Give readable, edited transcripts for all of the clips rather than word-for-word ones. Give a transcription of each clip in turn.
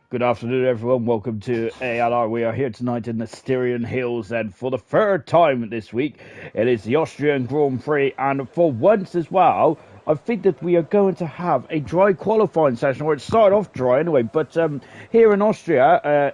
Good afternoon, everyone. Welcome to ALR. We are here tonight in the Styrian Hills, and for the third time this week, it is the Austrian Grand Prix. And for once as well, I think that we are going to have a dry qualifying session, or it started off dry anyway. But here in Austria,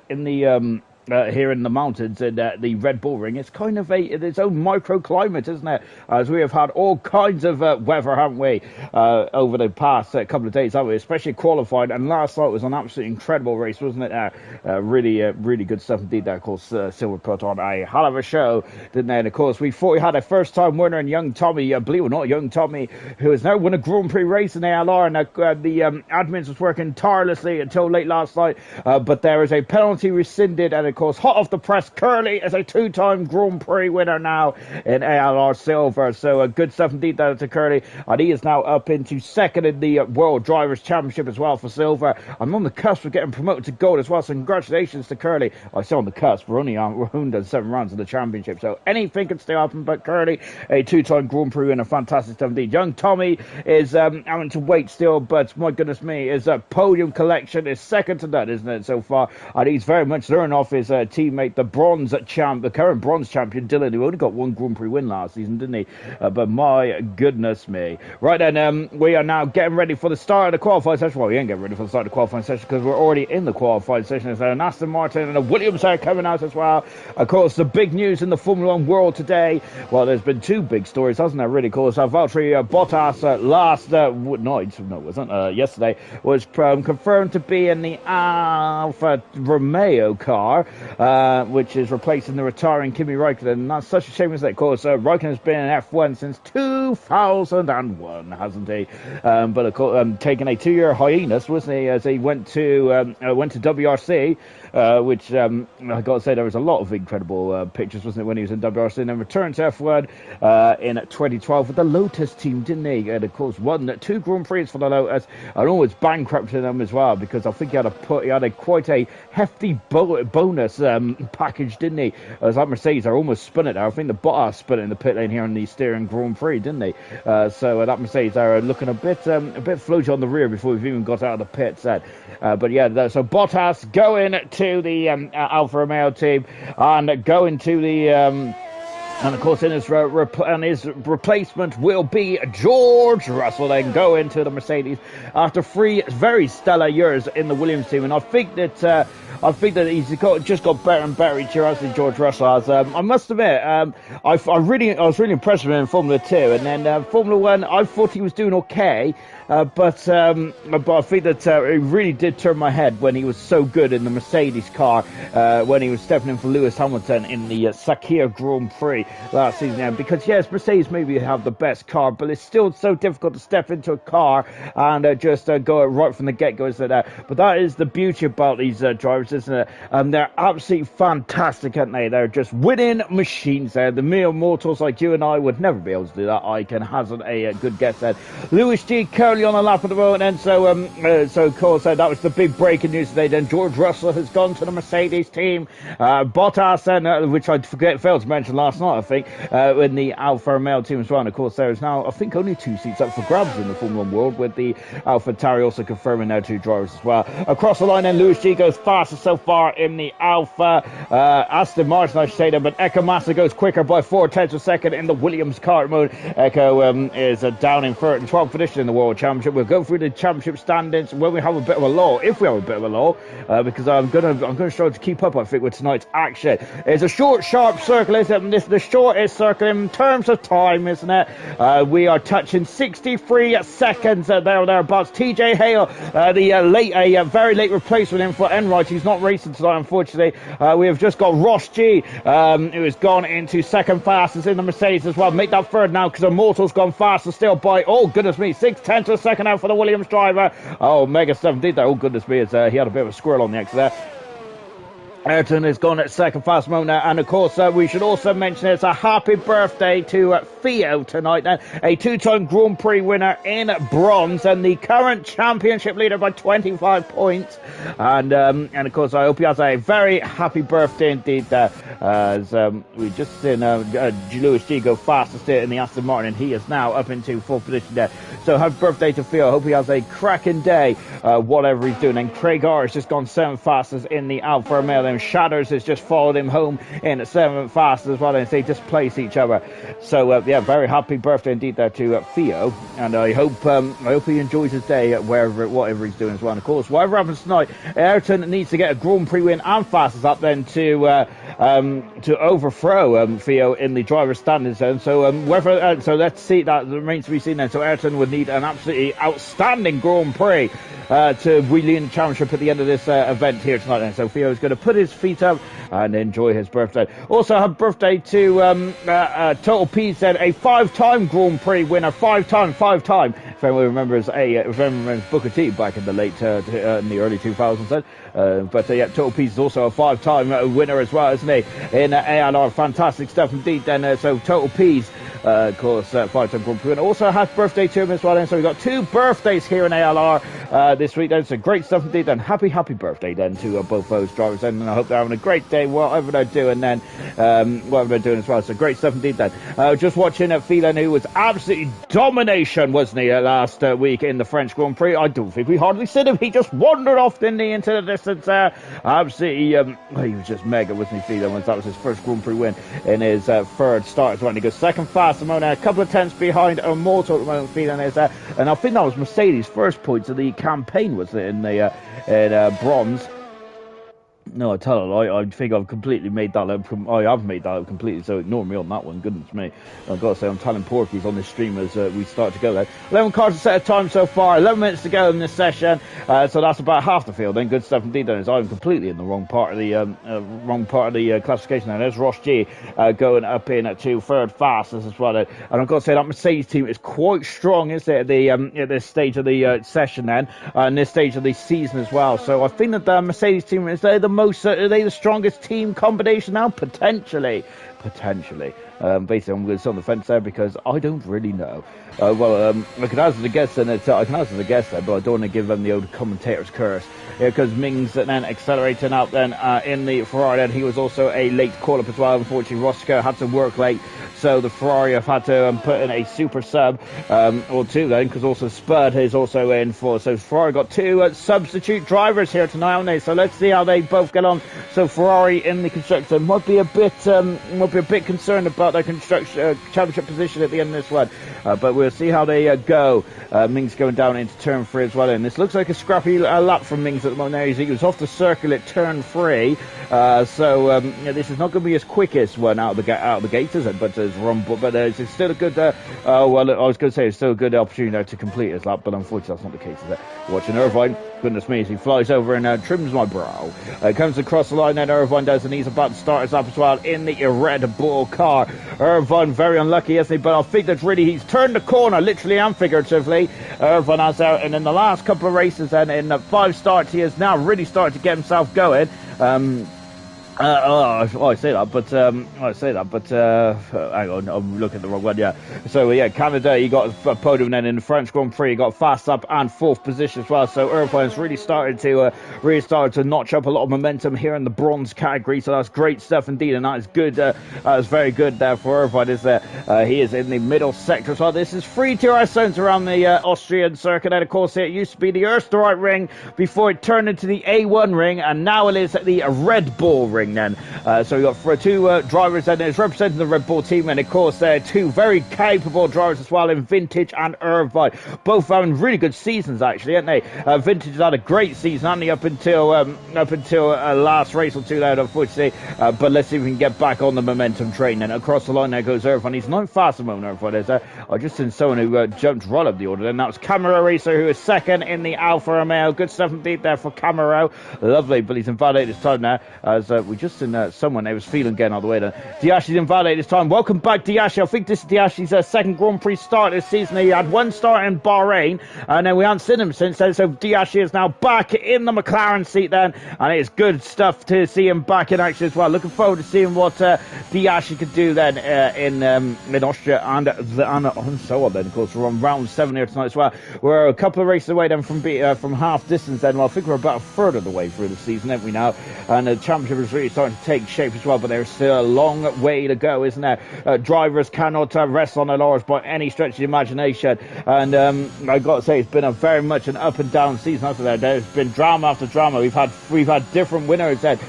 here in the mountains in the Red Bull Ring, it's kind of its own microclimate, isn't it? As we have had all kinds of weather, haven't we, over the past couple of days, haven't we? Especially qualified, and last night was an absolutely incredible race, wasn't it? Really good stuff indeed. There, of course, Silver put on a hell of a show, didn't they? And of course, we thought we had a first-time winner in young Tommy, believe it or not, young Tommy, who has now won a Grand Prix race in ALR, and the admins was working tirelessly until late last night, but there is a penalty rescinded, and of course, hot off the press, Curly is a two-time Grand Prix winner now in ALR Silver. So good stuff indeed there to Curly, and he is now up into second in the World Drivers' Championship as well for Silver. I'm on the cusp of getting promoted to gold as well, so congratulations to Curly. I say on the cusp, we're only done 7 rounds of the championship, so anything can still happen, but Curly, a two-time Grand Prix winner, fantastic stuff indeed. Young Tommy is having to wait still, but my goodness me, his podium collection is second to none, isn't it, so far, and he's very much learning off his teammate, the current bronze champion, Dylan, who only got one Grand Prix win last season, didn't he? But my goodness me. Right then, we are now getting ready for the start of the qualifying session. Well, we ain't getting ready for the start of the qualifying session because we're already in the qualifying session. There's an Aston Martin and a Williams are coming out as well. Of course, the big news in the Formula 1 world today, well, there's been 2 big stories, hasn't there, really? Of course, Valtteri Bottas yesterday was confirmed to be in the Alfa Romeo car, which is replacing the retiring Kimi Raikkonen. And that's such a shame, isn't it? Of course, Raikkonen's been in F1 since 2001, hasn't he? But of course, taking a 2-year hiatus, wasn't he, as he went to WRC, which I got to say, there was a lot of incredible pictures, wasn't it, when he was in WRC, and then returned to F1 in 2012 with the Lotus team, didn't he? And of course, won 2 Grand Prix for the Lotus, and almost bankrupted them as well, because I think he had quite a hefty bonus package, didn't he? As that Mercedes are almost spun it there. I think the Bottas spun it in the pit lane here in the Styrian Grand Prix, didn't they? So that Mercedes are looking a bit floaty on the rear before we've even got out of the pit set. But yeah, so Bottas going to the Alfa Romeo team and going to the and of course, in his replacement will be George Russell, then go into the Mercedes after 3 very stellar years in the Williams team. And I think that he's just got better and better each year, as George Russell has. I must admit, I was really impressed with him in Formula 2, and then Formula 1, I thought he was doing okay. But I think that it really did turn my head when he was so good in the Mercedes car, when he was stepping in for Lewis Hamilton in the Sakir Grand Prix last season. Because yes, Mercedes maybe have the best car, but it's still so difficult to step into a car and just go right from the get-go, isn't it? But that is the beauty about these drivers, isn't it? They're absolutely fantastic, aren't they? They're just winning machines there. The mere mortals like you and I would never be able to do that. I can hazard a good guess there. Lewis G. Curly on the lap at the moment, and so of course that was the big breaking news today. Then George Russell has gone to the Mercedes team. Bottas, and which I failed to mention last night, I think, in the Alfa Romeo team as well. And of course, there is now, I think, only 2 seats up for grabs in the Formula 1 world, with the AlphaTauri also confirming their 2 drivers as well. Across the line, then Lewis G goes fastest so far in the Alfa. Aston Martin, I should say, but Eka Massa goes quicker by 4/10 of a second in the Williams car mode. Eka is down in 12th position in the World Championship. We'll go through the championship standings when we have a bit of a lull, if we have a bit of a lull, because I'm gonna struggle to keep up, I think, with tonight's action. It's a short, sharp circle, isn't it? This is the shortest circle in terms of time, isn't it? We are touching 63 seconds thereabouts. TJ Hale, the very late replacement in for Enright, who's not racing tonight, unfortunately. We have just got Ross G, who has gone into second fastest in the Mercedes as well. Make that third now, because Immortal's gone faster still by, oh goodness me, 6/10 of a second out for the Williams driver. Oh, mega stuff indeed there. Oh goodness me, he had a bit of a squirrel on the exit there. Ayrton is gone at second fast moment, and of course we should also mention it's a happy birthday to Theo tonight, a two-time Grand Prix winner in bronze and the current championship leader by 25 points. And of course I hope he has a very happy birthday indeed. As we just seen Lewis G go fastest in the Aston Martin, and he is now up into fourth position there. So happy birthday to Theo. Hope he has a cracking day, whatever he's doing. And Craig R has just gone seventh fastest in the Alfa Romeo. Shatters has just followed him home in at seventh fastest as well, and they just place each other. So yeah, very happy birthday indeed there to Theo, and I hope he enjoys his day whatever he's doing as well. And of course, whatever happens tonight, Ayrton needs to get a Grand Prix win and fastest up then to overthrow Theo in the driver's standing zone. So so let's see, that remains to be seen then. So Ayrton would need an absolutely outstanding Grand Prix to wheel in the championship at the end of this event here tonight. And so Theo is going to put his feet up and enjoy his birthday. Also, happy birthday to Total P said, a five-time Grand Prix winner, five-time. If anyone remembers Booker T back in the in the early 2000s. But yeah, Total P is also a five-time winner as well, isn't he? In ALR, fantastic stuff indeed. Then so Total P's. Of course, five-time Grand Prix winner. Also, happy birthday to him as well. And so we've got two birthdays here in ALR this week. Then so great stuff indeed. And happy birthday then to both those drivers. And I hope they're having a great day, whatever they're doing then, whatever they're doing as well. So great stuff indeed then. Just watching Phelan, who was absolutely domination, wasn't he, last week in the French Grand Prix. I don't think we hardly seen him. He just wandered off, didn't he, into the distance there. Absolutely, he was just mega, wasn't he, Phelan? That was his first Grand Prix win in his third start as well. And he goes second fast. A couple of tenths behind Immortal at the moment. Feeling is and I think that was Mercedes' first points of the campaign, was it, in bronze. No, I tell a lie. I think I've completely made that up. I have made that up completely, so ignore me on that one. Goodness me. I've got to say, I'm telling Porkies on this stream as we start to go there. 11 cars to set a time so far. 11 minutes to go in this session. So that's about half the field. Then good stuff indeed. Then I'm completely in the wrong part of the classification. Now there's Ross G going up in at third fastest as well. And I've got to say that Mercedes team is quite strong, isn't it? At this stage of the session then, and this stage of the season as well. So I think that the Mercedes team is are they the strongest team combination now? Potentially. Basically, I'm going to sit on the fence there because I don't really know. I can answer the guess, and I can answer the guess there, but I don't want to give them the old commentator's curse. Because Mings then accelerating out then in the Ferrari, and he was also a late call-up as well. Unfortunately, Roscoe had to work late, so the Ferrari have had to put in a super sub or two then, because also Spud is also in for. So Ferrari got two substitute drivers here tonight, haven't they? So let's see how they both get on. So Ferrari in the constructor might be a bit concerned about their construction championship position at the end of this one, but we'll see how they go. Mings going down into turn 3 as well, and this looks like a scrappy lap from Mings at the moment. Now he was off the circle at turn 3, so this is not going to be his quickest one out of the gate, is it? But it's still a good. I was going to say it's still a good opportunity there to complete his lap, but unfortunately that's not the case, is it? Watching Irvine, goodness me, as he flies over and trims my brow. Comes across the line, then Irvine does, and he's about to start his lap as well in the Red Bull car. Irvine very unlucky, isn't he? But I think that really he's turned the corner, literally and figuratively. Irvine has out, and in the last couple of races and in 5 starts, he has now really started to get himself going. I say that, but hang on, I'm looking at the wrong one. Yeah, so yeah, Canada, he got a podium, then in the French Grand Prix, he got fast up and 4th position as well. So Irvine's really started to notch up a lot of momentum here in the bronze category. So that's great stuff indeed, and that is good. That's very good there for Irvine. Is that he is in the middle sector as well. This is 3 TRS zones around the Austrian circuit, and of course it used to be the Österreich ring before it turned into the A1 ring, and now it is the Red Bull ring. Then so we got for 2 drivers, and it's representing the Red Bull team, and of course they're 2 very capable drivers as well in Vintage and Irvine, both having really good seasons actually, haven't they? Vintage has had a great season, only up until last race or 2 there, unfortunately, but let's see if we can get back on the momentum train. And across the line there goes Irvine. He's not fast at the moment, Irvine. I just seen someone who jumped right up the order, and that was Camaro Racer, who is 2nd in the Alfa Romeo. Good stuff indeed there for Camaro, lovely, but he's invalidated his time now as we We just seen someone who was feeling getting all the way there. Diashi's invalidated this time. Welcome back, Diashi. I think this is Diashi's second Grand Prix start this season. He had one start in Bahrain, and then we haven't seen him since then. So Diashi is now back in the McLaren seat then, and it's good stuff to see him back in action as well. Looking forward to seeing what Diashi could do then in Austria and so on then. Of course, we're on round 7 here tonight as well. We're a couple of races away then from half distance then. Well, I think we're about a third of the way through the season, aren't we now? And the championship is really starting to take shape as well, but there's still a long way to go, isn't there? Drivers cannot rest on their laurels by any stretch of the imagination, and I've got to say, it's been a very much an up and down season after that. There's been drama after drama. We've had different winners then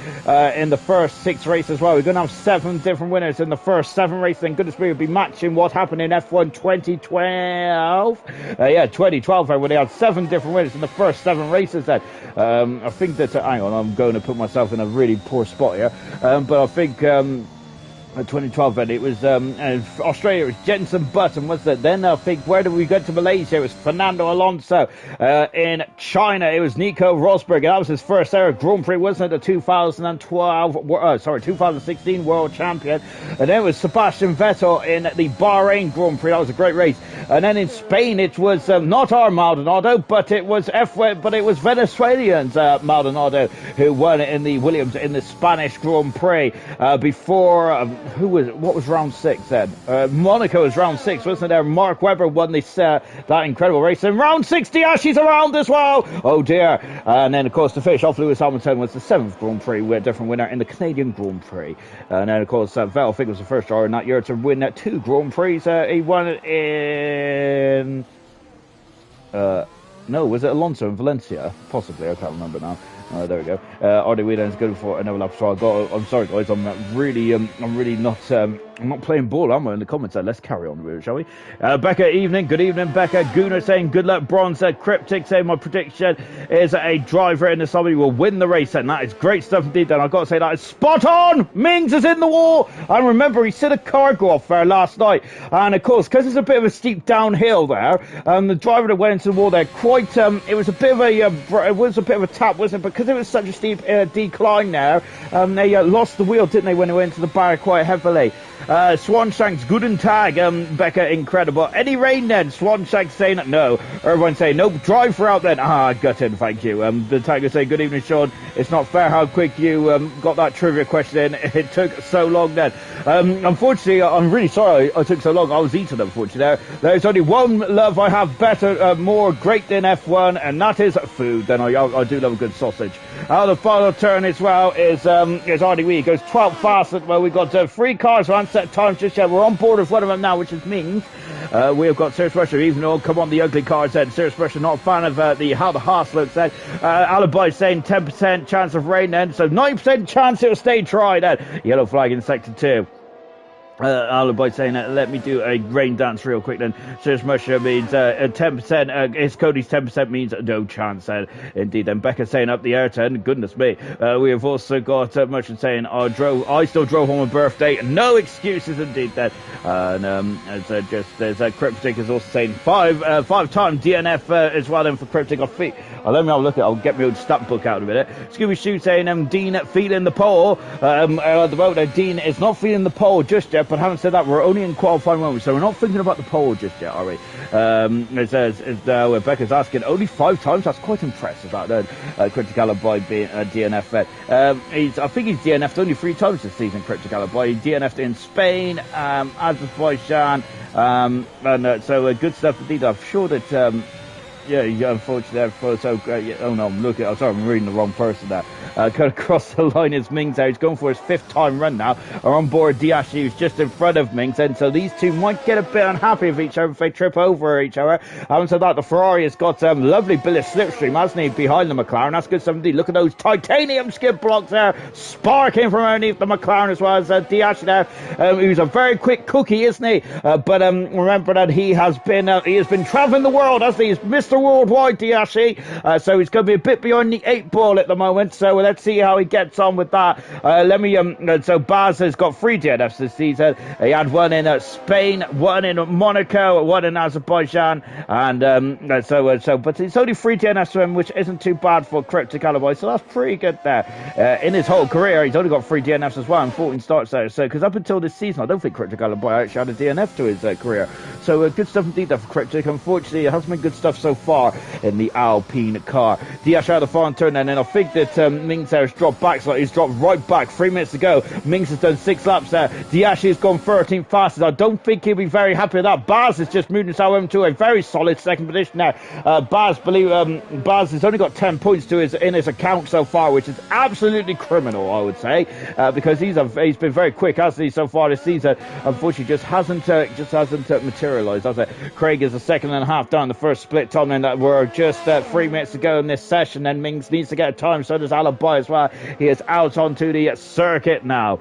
in the first 6 races as well. We're going to have 7 different winners in the first 7 races. Thank goodness we will be matching what happened in F1 2012. 2012, when they had 7 different winners in the first 7 races then. I think that, hang on, I'm going to put myself in a really poor spot here, but I think 2012 then it was Australia, it was Jenson Button, wasn't it? Then I think, where did we get to Malaysia? It was Fernando Alonso. In China it was Nico Rosberg, and that was his first ever Grand Prix, wasn't it? The 2016 world champion. And then it was Sebastian Vettel in the Bahrain Grand Prix. That was a great race. And then in Spain it was not our Maldonado, but it was Venezuelans Maldonado who won in the Williams in the Spanish Grand Prix before what was round 6 then? Monaco was round 6, wasn't there? Mark Webber won this that incredible race. And round 6, Diashi's around as well. Oh dear. And then of course to finish off, Lewis Hamilton was the 7th Grand Prix with a different winner in the Canadian Grand Prix. And then of course Vettel, I think, was the first driver in that year to win 2 Grand Prix. He won it in no, was it Alonso in Valencia? Possibly, I can't remember now. There we go. Artie Whelan's good for another lap. So I'm sorry, guys. I'm not playing ball, am I? In the comments there. Let's carry on with it, shall we? Becca, evening. Good evening, Becca. Gunnar saying good luck. Bronze said Cryptic saying my prediction is a driver in the summer will win the race, and that is great stuff indeed. And I've got to say that is spot on. Mings is in the wall. And remember, he said a car go off there last night, and of course, because it's a bit of a steep downhill there, the driver that went into the wall there, it was a bit of a tap, wasn't it? Because it was such a steep decline there, they lost the wheel, didn't they, when they went into the bar quite heavily. Swanshanks, guten Tag, Becca, incredible. Any rain then? Swanshanks saying no. Everyone saying no. Driver out then. Gutted, thank you. The Tiger saying good evening, Sean. It's not fair how quick you got that trivia question in. It took so long then. Unfortunately, I'm really sorry I took so long. I was eating, unfortunately. There's only one love I have better, more great than F1, and that is food. Then I do love a good sausage. The final turn as well is Artie Wee. He goes 12th fastest. Well, we've got 3 cars on set time just yet. We're on board with one of them now, which is Mings. We've got Serious Russia, even though, come on, the ugly cars then. Serious Russia, not a fan of how the Haas looks then. Alibi saying 10% chance of rain then, so 9% chance it'll stay dry then. Yellow flag in sector 2. Alibi saying let me do a rain dance real quick then. Serious Russia means 10%, it's Cody's 10% means no chance then. Indeed then. Becca saying up the air turn, goodness me. We have also got Merchant saying I still drove on my birthday, no excuses indeed then. And there's Cryptic is also saying 5-time DNF as well then for Cryptic. I think let me have a look I'll get my old stat book out in a minute. Scooby Shoo saying Dean feeling the pole. At the moment Dean is not feeling the pole just yet. But having said that, we're only in qualifying moments, so we're not thinking about the pole just yet, are we? It says, Becca's asking, only 5 times? That's quite impressive, that then. Cryptic Alibi being a DNF. I think he's DNF'd only 3 times this season, Cryptic Alibi. He DNF'd in Spain, Azerbaijan, so good stuff indeed. I'm sure that... unfortunately, I'm sorry, I'm reading the wrong person there. Cut across the line is Mings there. He's going for his 5th time run now. Are on board Diashi, who's just in front of Mings, and so these two might get a bit unhappy with each other if they trip over each other. Having said that, the Ferrari has got lovely bit of slipstream, hasn't he, behind the McLaren? That's good stuff indeed. Look at those titanium skid blocks there, sparking from underneath the McLaren as well as Diashi there. He's a very quick cookie, isn't he? But remember that he has been travelling the world, hasn't he? He's Mr. Mr. Worldwide, Diashi. So he's going to be a bit behind the 8 ball at the moment. So let's see how he gets on with that. So Baz has got 3 DNFs this season. He had one in Spain, one in Monaco, one in Azerbaijan, and but it's only 3 DNFs for him, which isn't too bad for Cryptic Alibi. So that's pretty good there. In his whole career, he's only got 3 DNFs as well and 14 starts there. So because up until this season, I don't think Cryptic Alibi actually had a DNF to his career. So good stuff indeed there for Cryptic. Unfortunately, it hasn't been good stuff so far in the Alpine car. Diash out of the final turn, and then I think that Mings there has dropped back, so he's dropped right back. 3 minutes to go. Mings has done 6 laps there. Diash has gone 13 fastest. I don't think he'll be very happy with that. Baz has just moved himself into a very solid second position there. Baz has only got 10 points in his account so far, which is absolutely criminal, I would say, because he's been very quick, hasn't he, so far this season. Unfortunately, just hasn't materialised, has it? Craig is a second and a half down the first split time, and we're just 3 minutes to go in this session. Then Mings needs to get a time, so does Alibi as well. He is out onto the circuit now.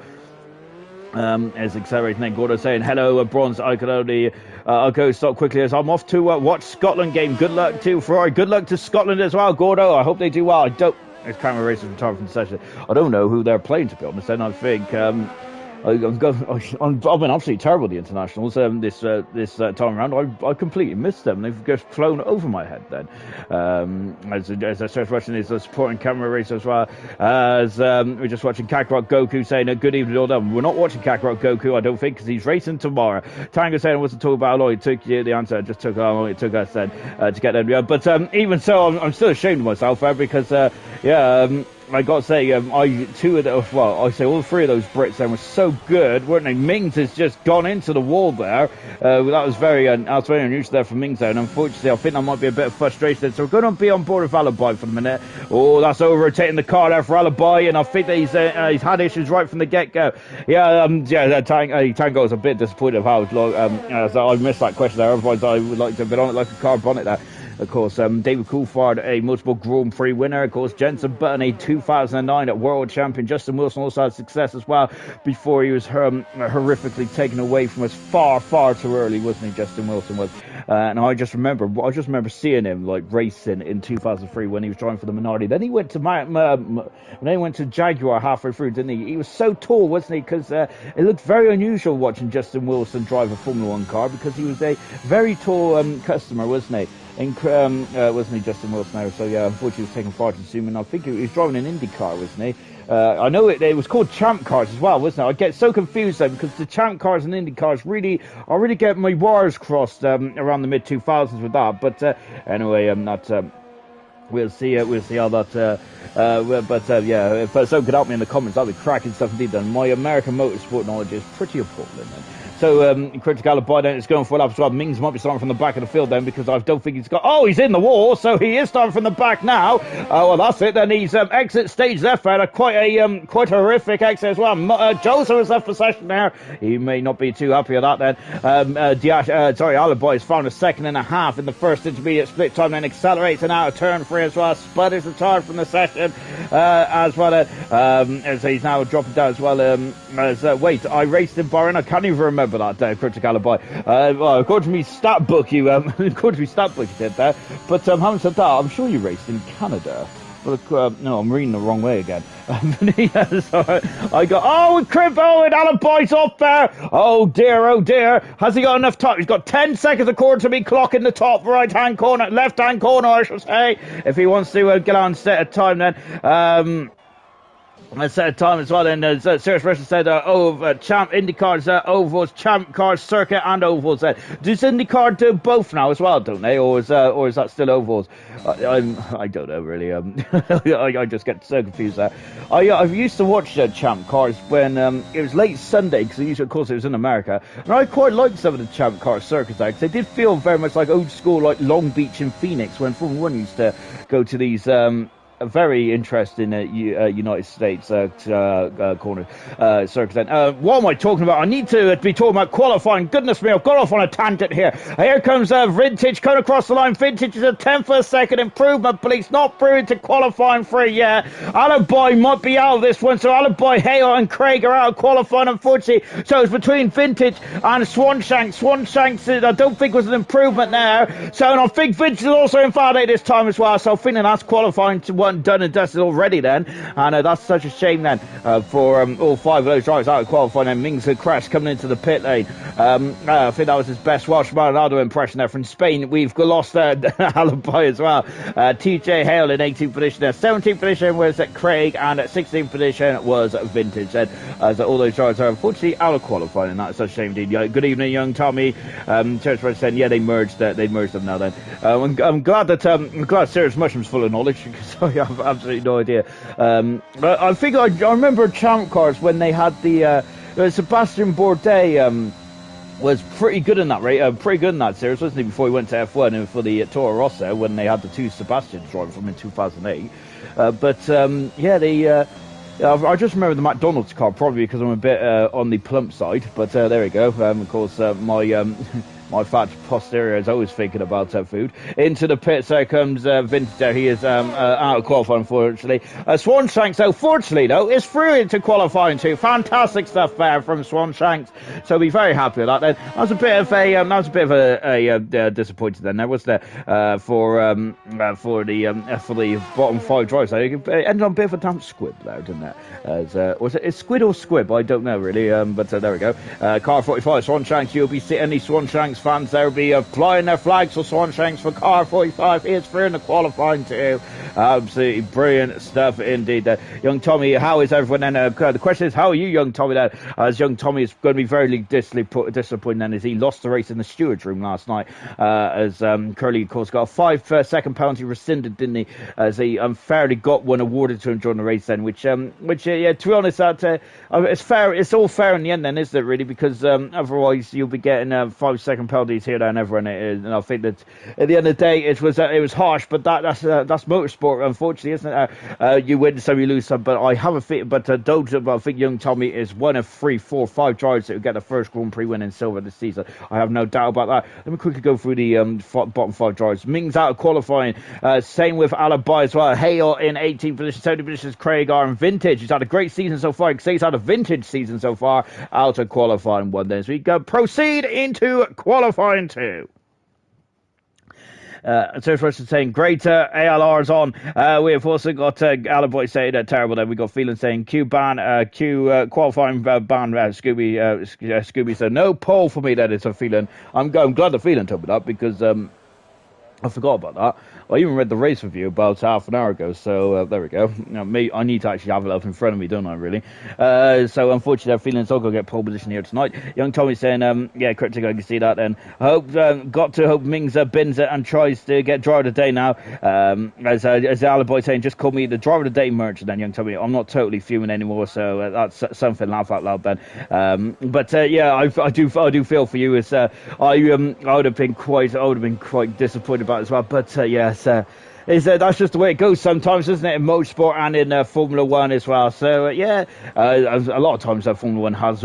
As accelerating, then Gordo saying hello, Bronze. I could only I'll go stop quickly as I'm off to watch Scotland game. Good luck to Ferrari. Good luck to Scotland as well, Gordo. I hope they do well. I don't. It's camera racers retired from the session. I don't know who they're playing, to be honest. And I think I've been absolutely terrible at the internationals this time around. I completely missed them. They've just flown over my head then. As I start watching is supporting camera race as well. As we're just watching Kakarot Goku saying good evening all done. We're not watching Kakarot Goku, I don't think, because he's racing tomorrow. Tango saying I wasn't talking about how long it took you. The answer just took how long it took us then to get there. But even so, I'm still ashamed of myself there because I got to say, I say all 3 of those Brits then were so good, weren't they? Mings has just gone into the wall there. That was very unusual there from Mings there, and unfortunately, I think that might be a bit of frustration. So we're going to be on board with Alibi for the minute. Oh, that's over-rotating the car there for Alibi, and I think that he's had issues right from the get-go. Tango was a bit disappointed of how so I missed that question there. Otherwise, I would like to have been on it like a car bonnet there. Of course, David Coulthard, a multiple Grand Prix winner. Of course, Jensen Button, a 2009 world champion. Justin Wilson also had success as well before he was horrifically taken away from us far, far too early, wasn't he? Justin Wilson was. And I just remember seeing him like racing in 2003 when he was driving for the Minardi. Then he went to Jaguar halfway through, didn't he? He was so tall, wasn't he? Because it looked very unusual watching Justin Wilson drive a Formula One car because he was a very tall customer, wasn't he? Wasn't he, Justin Wilson? So yeah, unfortunately he was taken far too soon, and I think he was driving an Indy car, wasn't he? I know it was called Champ Cars as well, wasn't it? I get so confused then because the Champ Cars and Indy Cars I really get my wires crossed around the mid 2000s with that. But anyway, we'll see how that. If someone could help me in the comments, that'd be cracking stuff indeed. Then my American motorsport knowledge is pretty appalling. Then. So Critical Alibi then is going for a lap as well. Mings might be starting from the back of the field then because I don't think he's got... Oh, he's in the wall, so he is starting from the back now. Well, that's it. Then he's exit stage left there. Quite a horrific exit as well. Joseph has left the session there. He may not be too happy with that then. Alibi has found a second and a half in the first intermediate split time, then accelerates and out of turn 3 as well. Spud is retired from the session as well. As he's now dropping down as well. Wait, I raced in Bahrain. I can't even remember that day, Critical Alibi. Well, according to me, stat book you did that. But having said that, I'm sure you raced in Canada. Well, no, I'm reading the wrong way again. So I got, Crib, and Alibi's off there. Oh dear. Has he got enough time? He's got 10 seconds according to me, clock in the top left-hand corner, I should say, if he wants to get on set a time then. I set a time as well. Then Serious Russian said, Champ IndyCars, ovals, Champ Cars, circuit and ovals. Does IndyCar do both now as well, don't they? Or is that still ovals? I don't know really. I just get so confused there. I used to watch Champ Cars when it was late Sunday because of course it was in America, and I quite liked some of the Champ Car circuits because they did feel very much like old school, like Long Beach and Phoenix when Formula One used to go to these. very interesting United States corner circuit. Then, what am I talking about? I need to be talking about qualifying. Goodness me, I've got off on a tangent here. Here comes Vintage coming across the line. Vintage is a 10th for a second improvement, but he's not through into qualifying for it yet. Alibi might be out of this one, so Alibi, Hale and Craig are out of qualifying, unfortunately. So it's between Vintage and Swanshanks. Swanshanks, I don't think was an improvement there. So, and I think Vintage is also invalidated this time as well. So I think that's qualifying to one done and dusted already then. And that's such a shame then for all 5 of those drivers out of qualifying. And Mings had crashed coming into the pit lane. I think that was his best Welsh Ronaldo impression there from Spain. We've lost Alibi as well. TJ Hale in 18th position there. 17th position was Craig, and 16th position was Vintage. And as all those drivers are unfortunately out of qualifying, and that's such a shame indeed. Good evening, young Tommy. Church saying, yeah, they merged them now. Then I'm glad that Serious Mushroom's full of knowledge, because I have absolutely no idea. I think I remember Champ Cars when they had the Sebastian Bourdais. Was pretty good in that pretty good in that series, wasn't he? Before he went to F1 and for the Toro Rosso when they had the 2 Sebastians driving from in 2008. I just remember the McDonald's car, probably because I'm a bit on the plump side. But there we go. Of course, my fat posterior is always thinking about food. Into the pits, there comes Vintage there. He is out of qualifying, unfortunately. Swanshanks, though, fortunately, though, is through into qualifying too. Fantastic stuff there from Swanshanks. So be very happy with that then. That was a bit of a disappointing then. There was there for the bottom 5 drivers. It ended on a bit of a damp squib there, didn't it? Was it squid or squib? I don't know really. But there we go. Car 45, Swanshanks. You'll be seeing any Swanshanks fans there will be flying their flags for Swanshanks for car 45. He is through in the qualifying too. Absolutely brilliant stuff indeed. Young Tommy, how is everyone then? The question is, how are you, young Tommy? Then, as young Tommy is going to be very disappointed then, as he lost the race in the stewards room last night. As Curly, of course, got a 5-second penalty rescinded, didn't he? As he unfairly got one awarded to him during the race then, which to be honest, it's fair. It's all fair in the end then, isn't it? Really, because otherwise you'll be getting 5-second penalties here, there, and everyone. And I think that at the end of the day, it was harsh, but that's motorsport, unfortunately, isn't it? You win some, you lose some. But I have a feeling, I think young Tommy is one of 3, 4, 5 drivers that will get the first Grand Prix win in silver this season. I have no doubt about that. Let me quickly go through the bottom 5 drivers. Mings out of qualifying. Same with Alibi as well. Hale in 18th position, 70 positions. Craig are in Vintage. He's had a great season so far. I can say he's had a vintage season so far. Out of qualifying 1 then. So we go proceed into qualifying 2. So for us saying greater ALR's on. We have also got Aliboy saying terrible. Then we got Phelan saying Q ban, Q qualifying ban. Scooby said no pole for me. That is a Phelan. I'm glad the Phelan told me that, because I forgot about that. I even read the race review about half an hour ago, so there we go. I need to actually have it up in front of me, don't I, really? So unfortunately, I'm feeling so going to get pole position here tonight. Young Tommy saying, yeah, Cryptic, I can see that then. Got to hope Mings bins it and tries to get driver of the day now. As Aliboy saying, just call me the driver of the day merchant then, Young Tommy. I'm not totally fuming anymore, so that's something, laugh out loud then. Yeah, I do feel for you. As I would have been quite disappointed about it as well. But yes, that's just the way it goes sometimes, isn't it, in motorsport and in Formula 1 as well. So a lot of times Formula 1 has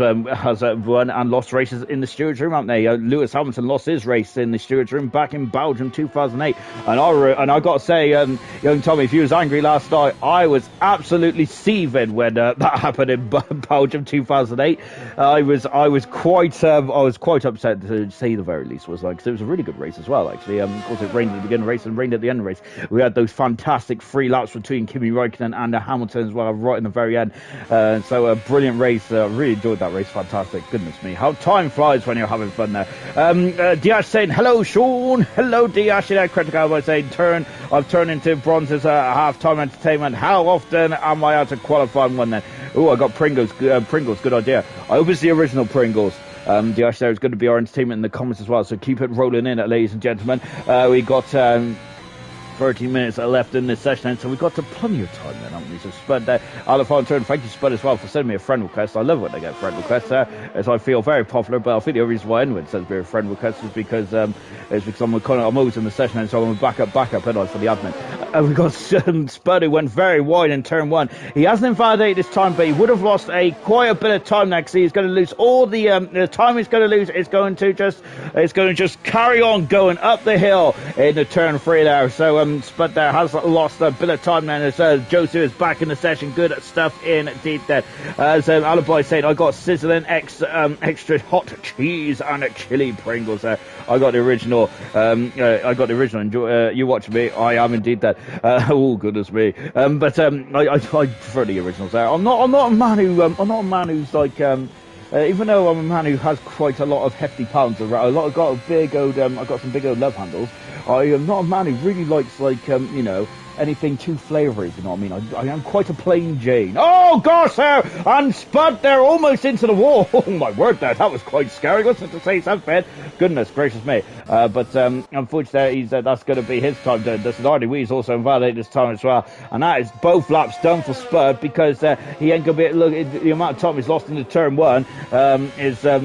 won and lost races in the stewards room, haven't they? Lewis Hamilton lost his race in the stewards room back in Belgium 2008, and I got to say, young Tommy, if you was angry last night, I was absolutely seething when that happened in Belgium 2008. I was quite upset, to say the very least, because it was a really good race as well, actually. Of course, it rained at the beginning of the race and rained at the end of the race. We had those fantastic 3 laps between Kimi Räikkönen and Hamilton as well, right in the very end. So a brilliant race. Really enjoyed that race. Fantastic. Goodness me, how time flies when you're having fun there. Diash saying, hello, Sean. Hello, Diash. Critical by saying, I've turned into bronzes half-time entertainment. How often am I out to qualifying 1 then? Oh, I got Pringles. Good idea. I hope it's the original Pringles. Diash, there is going to be our entertainment in the comments as well, so keep it rolling in, ladies and gentlemen. We got 30 minutes left in this session, and so we got to plenty of time then, haven't we? So Spud, Alafon turn, thank you Spud as well for sending me a friend request. I love when I get friend requests, as I feel very popular, but I think the only reason why anyone sends me a friend request is because I'm always in the session, and so I'm a backup and I for the admin. We've got Spud who went very wide in turn 1. He hasn't invalidated this time, but he would have lost quite a bit of time next. He's going to lose all the time he's going to lose. It's going to just carry on going up the hill in the turn 3 there. So Spud there has lost a bit of time then as Joseph is back in the session. Good stuff indeed there. As Alibi said, I got sizzling extra hot cheese and chili Pringles there. I got the original. Enjoy, you watch me. I am indeed that. Oh goodness me. But I prefer the originals there. I'm not a man who's like even though I'm a man who has quite a lot of hefty pounds around, I've got some big old love handles. I am not a man who really likes anything too flavoury, you know what I mean? I am quite a plain Jane. Oh gosh, sir! And Spud there almost into the wall. Oh my word, that was quite scary, wasn't it, to say something? Goodness gracious me. But unfortunately, that's going to be his time. Hardy Wee's also invalidated this time as well. And that is both laps done for Spud because he ain't going to be, look, the amount of time he's lost in the turn 1 is a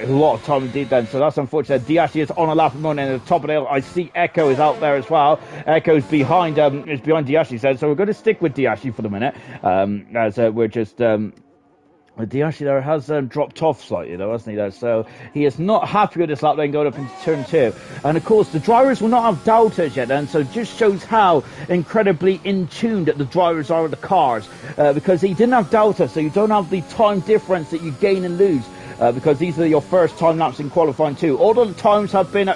lot of time indeed then. So that's unfortunate. Diashi is on a lap at the moment at the top of the hill. I see Echo is out there as well. Echo's behind Diashi said, so we're going to stick with Diashi for the minute, as we're just Diashi there has dropped off slightly though, hasn't he there? So he is not happy with this lap lane going up into turn 2, and of course the drivers will not have deltas yet, and so it just shows how incredibly in tuned the drivers are with the cars, because he didn't have delta, so you don't have the time difference that you gain and lose. Because these are your first time laps in qualifying 2. All of the times have been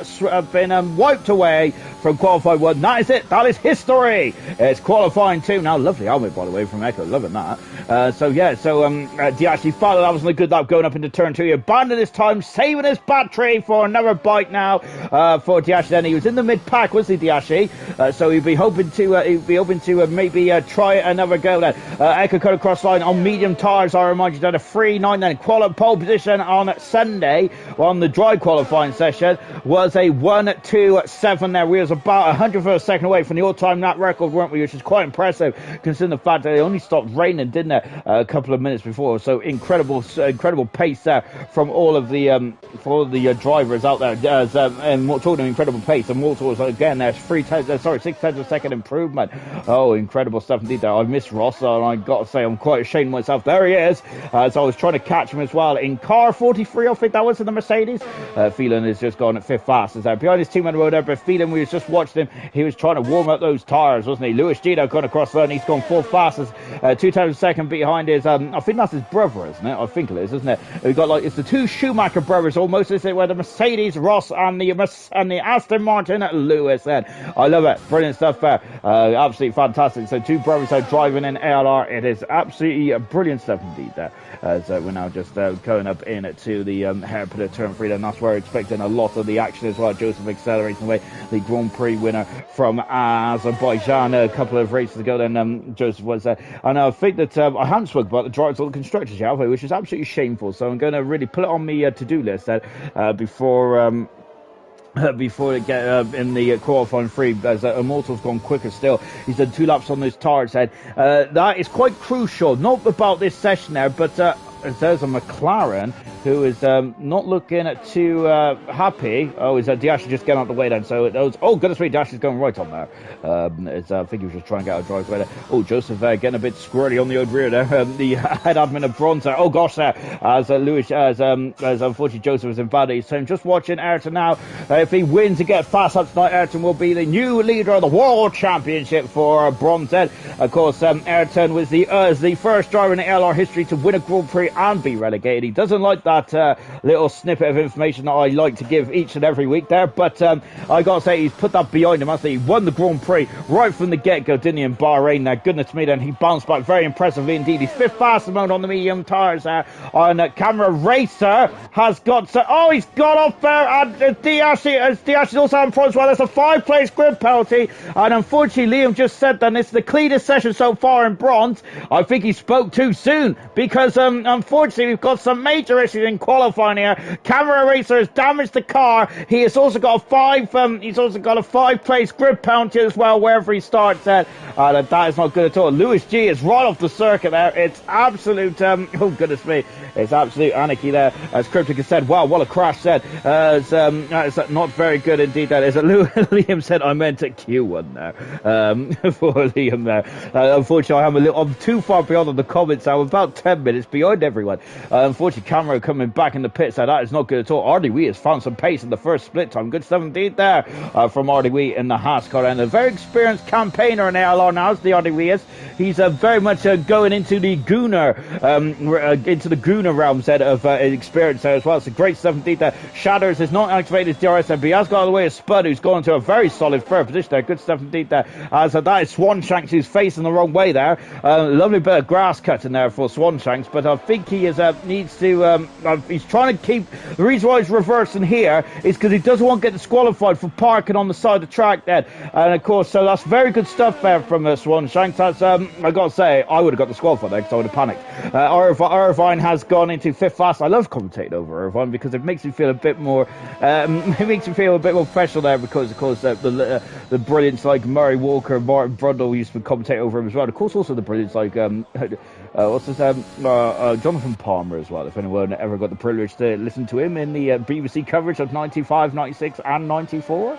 wiped away from qualifying 1. That is it. That is history. It's qualifying 2 now. Lovely helmet, by the way, from Echo. Loving that. Diashi followed. That wasn't a good lap going up into turn 2. He abandoned his time, saving his battery for another bike now for Diashi. Then he was in the mid pack, wasn't he, Diashi? So he'd be hoping to maybe try another go then. Echo cut across line on medium tires. I remind you that a 3.9 then pole position on Sunday on the dry qualifying session was a 1.27 there. We was about 100th of a second away from the all-time lap record, weren't we? Which is quite impressive considering the fact that it only stopped raining, didn't it, a couple of minutes before. So incredible pace there from all of the drivers out there. And talking of incredible pace, and Walter was again there's 6 tenths of a second improvement. Oh, incredible stuff indeed there. I missed Ross, and I got to say I'm quite ashamed of myself. There he is. So I was trying to catch him as well in car 43, I think that was in the Mercedes. Phelan is just gone at 5th fastest there. Behind his team on the road there, but Phelan, we was just watching him. He was trying to warm up those tyres, wasn't he? Lewis Gino gone across there, and he's gone 4th fastest. 2 tenths of a second behind his, I think that's his brother, isn't it? I think it is, isn't it? We've got it's the 2 Schumacher brothers almost, isn't it? Where the Mercedes, Ross, and the Aston Martin, Lewis then. I love it. Brilliant stuff there. Absolutely fantastic. So 2 brothers are driving in ALR. It is absolutely brilliant stuff indeed there. So we're now just going up into the hairpin of turn 3, and that's where we're expecting a lot of the action as well. Joseph accelerating away, the Grand Prix winner from Azerbaijan a couple of races ago. Then Joseph was there, and I think that I haven't spoken about the drivers or the constructors yet, which is absolutely shameful. So I'm going to really put it on my to-do list before they get in the qualifying 3, as Immortal's gone quicker still. He's done 2 laps on those tires then. That is quite crucial, not about this session there, but there's a McLaren who is not looking too happy. Oh, is Diashi just getting out the way then? So those, oh goodness me, Diashi's going right on there. I think he was just trying to get out of drive way there. Oh, Joseph getting a bit squirrely on the old rear there. The head admin of bronze there. Oh gosh, there as unfortunately Joseph was invalidated. So I'm just watching Ayrton now. If he wins and gets fast up tonight, Ayrton will be the new leader of the World Championship for bronze. Of course, Ayrton was the first driver in the LR history to win a Grand Prix and be relegated. He doesn't like that little snippet of information that I like to give each and every week there, but I gotta say he's put that behind him, hasn't he? He won the Grand Prix right from the get-go, didn't he, in Bahrain there? Goodness me, then he bounced back very impressively indeed. He's 5th fastest mode on the medium tyres there. On camera racer has got he's got off there, and Diashi's also on front as well. That's a 5-place grid penalty, and unfortunately Liam just said that it's the cleanest session so far in bronze. I think he spoke too soon, because unfortunately, we've got some major issues in qualifying here. Camera Racer has damaged the car. He has also got a 5-place grid penalty as well, wherever he starts at. That is not good at all. Lewis G is right off the circuit there. It's absolute, oh goodness me, it's absolute anarchy there. As Cryptic has said, wow, what a crash said. It's not very good indeed. That is. Liam said, I meant a Q1 there for Liam there. Unfortunately, I'm too far beyond on the comments. I'm about 10 minutes behind everyone. Unfortunately, Camaro coming back in the pits. That is not good at all. RDW has found some pace in the first split time. Good 17th there from RDW in the Haas car. And a very experienced campaigner in ALR now, as the RDW is. He's very much going into the Gooner realm set of experience there as well. It's a great 17th there. Shatters has not activated his DRS, but he has got all the way to Spud, who's gone into a very solid third position there. Good 17th there. So that is Swanshanks, who's facing the wrong way there. Lovely bit of grass cutting there for Swanshanks, but I think he needs to. He's trying to keep. The reason why he's reversing here is because he doesn't want to get disqualified for parking on the side of the track then. And of course, so that's very good stuff there from Swanshanks. That's I got to say, I would have got disqualified there because I would have panicked. Irvine has gone into 5th fast. I love commentating over Irvine because it makes me feel a bit more. It makes me feel a bit more professional there because, of course, the brilliance like Murray Walker, Martin Brundle used to commentate over him as well. Of course, also the brilliance like what's his Jonathan Palmer as well. If anyone ever got the privilege to listen to him in the BBC coverage of 95, 96 and 94,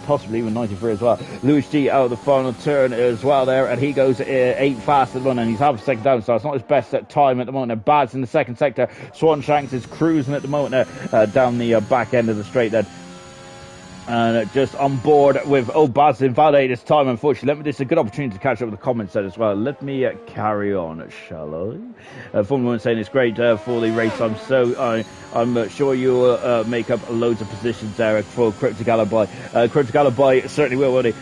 possibly even 93 as well. Lewis G out of the final turn as well there, and he goes 8 fast at the moment, and he's half a second down, so it's not his best time at the moment. Bad's in the second sector. Swanshanks is cruising at the moment down the back end of the straight then. And just on board with Baz invalidated his time, unfortunately. This is a good opportunity to catch up with the comments there as well. Let me carry on, shall I? Formula 1 saying it's great for the race. I'm sure you'll make up loads of positions there for Cryptic Alibi. Cryptic Alibi certainly will, won't he?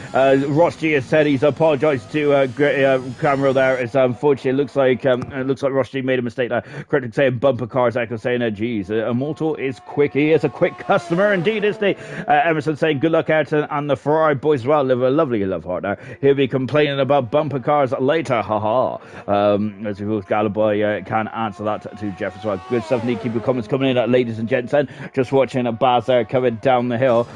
Ross G has said he's apologised to Camera there. It's unfortunate. It looks like Ross G made a mistake there. Cryptic saying bumper cars. Echo saying, geez, Immortal is quick. He is a quick customer indeed, isn't he? Emerson saying good luck out and the Ferrari boys as well. Live a lovely love heart there. He'll be complaining about bumper cars later. Haha. As we hope Galaboy can answer that to Jeff as well. Good stuff. Need to keep your comments coming in, ladies and gents. Just watching a Baz there coming down the hill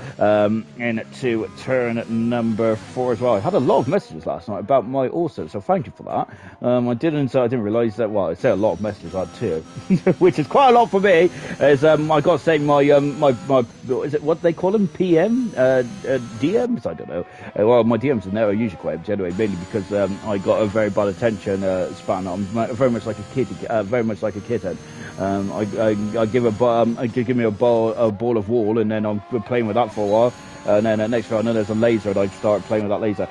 into turn number 4 as well. I had a lot of messages last night about my also, so thank you for that. I didn't realise that. Well, I say a lot of messages I had too, which is quite a lot for me. As I got to say my is it what they call them, PM DMs? I don't know. Well, my DMs are usually quite empty anyway, mainly because I got a very bad attention span. I'm very much like a kid, very much like a kitten. I give me a ball of wool, and then I'm playing with that for a while. And then next round, there's a laser, and I start playing with that laser.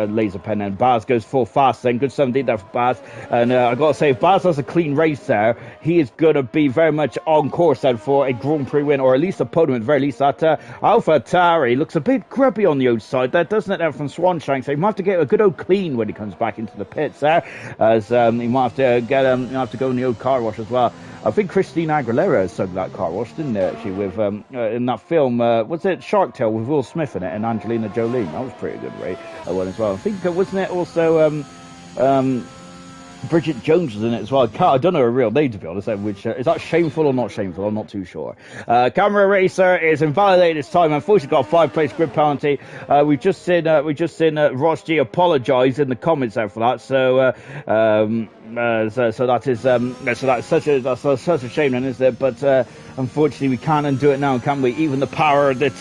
Laser pen, and Baz goes full fast. Then good 17 there for Baz. And I got to say, if Baz has a clean race there, he is going to be very much on course then for a Grand Prix win, or at least a podium at the very least. That Alpha Tari looks a bit grubby on the outside there, doesn't it, there from Swanshank? So he might have to get a good old clean when he comes back into the pits there, as he might have to go in the old car wash as well. I think Christine Aguilera sung that car wash, didn't it, actually, with in that film, was it Shark Tale with Will Smith in it and Angelina Jolie? That was pretty good, right? One as well. I think, wasn't it also Bridget Jones was in it as well. I don't know her real name, to be honest, which is that shameful or not shameful? I'm not too sure. Camera Racer is invalidated this time. Unfortunately, got a 5-place grid penalty. We've just seen Ross G apologise in the comments there for that. So that's such a shame, then, isn't it? But unfortunately, we can't undo it now, can we? Even the power that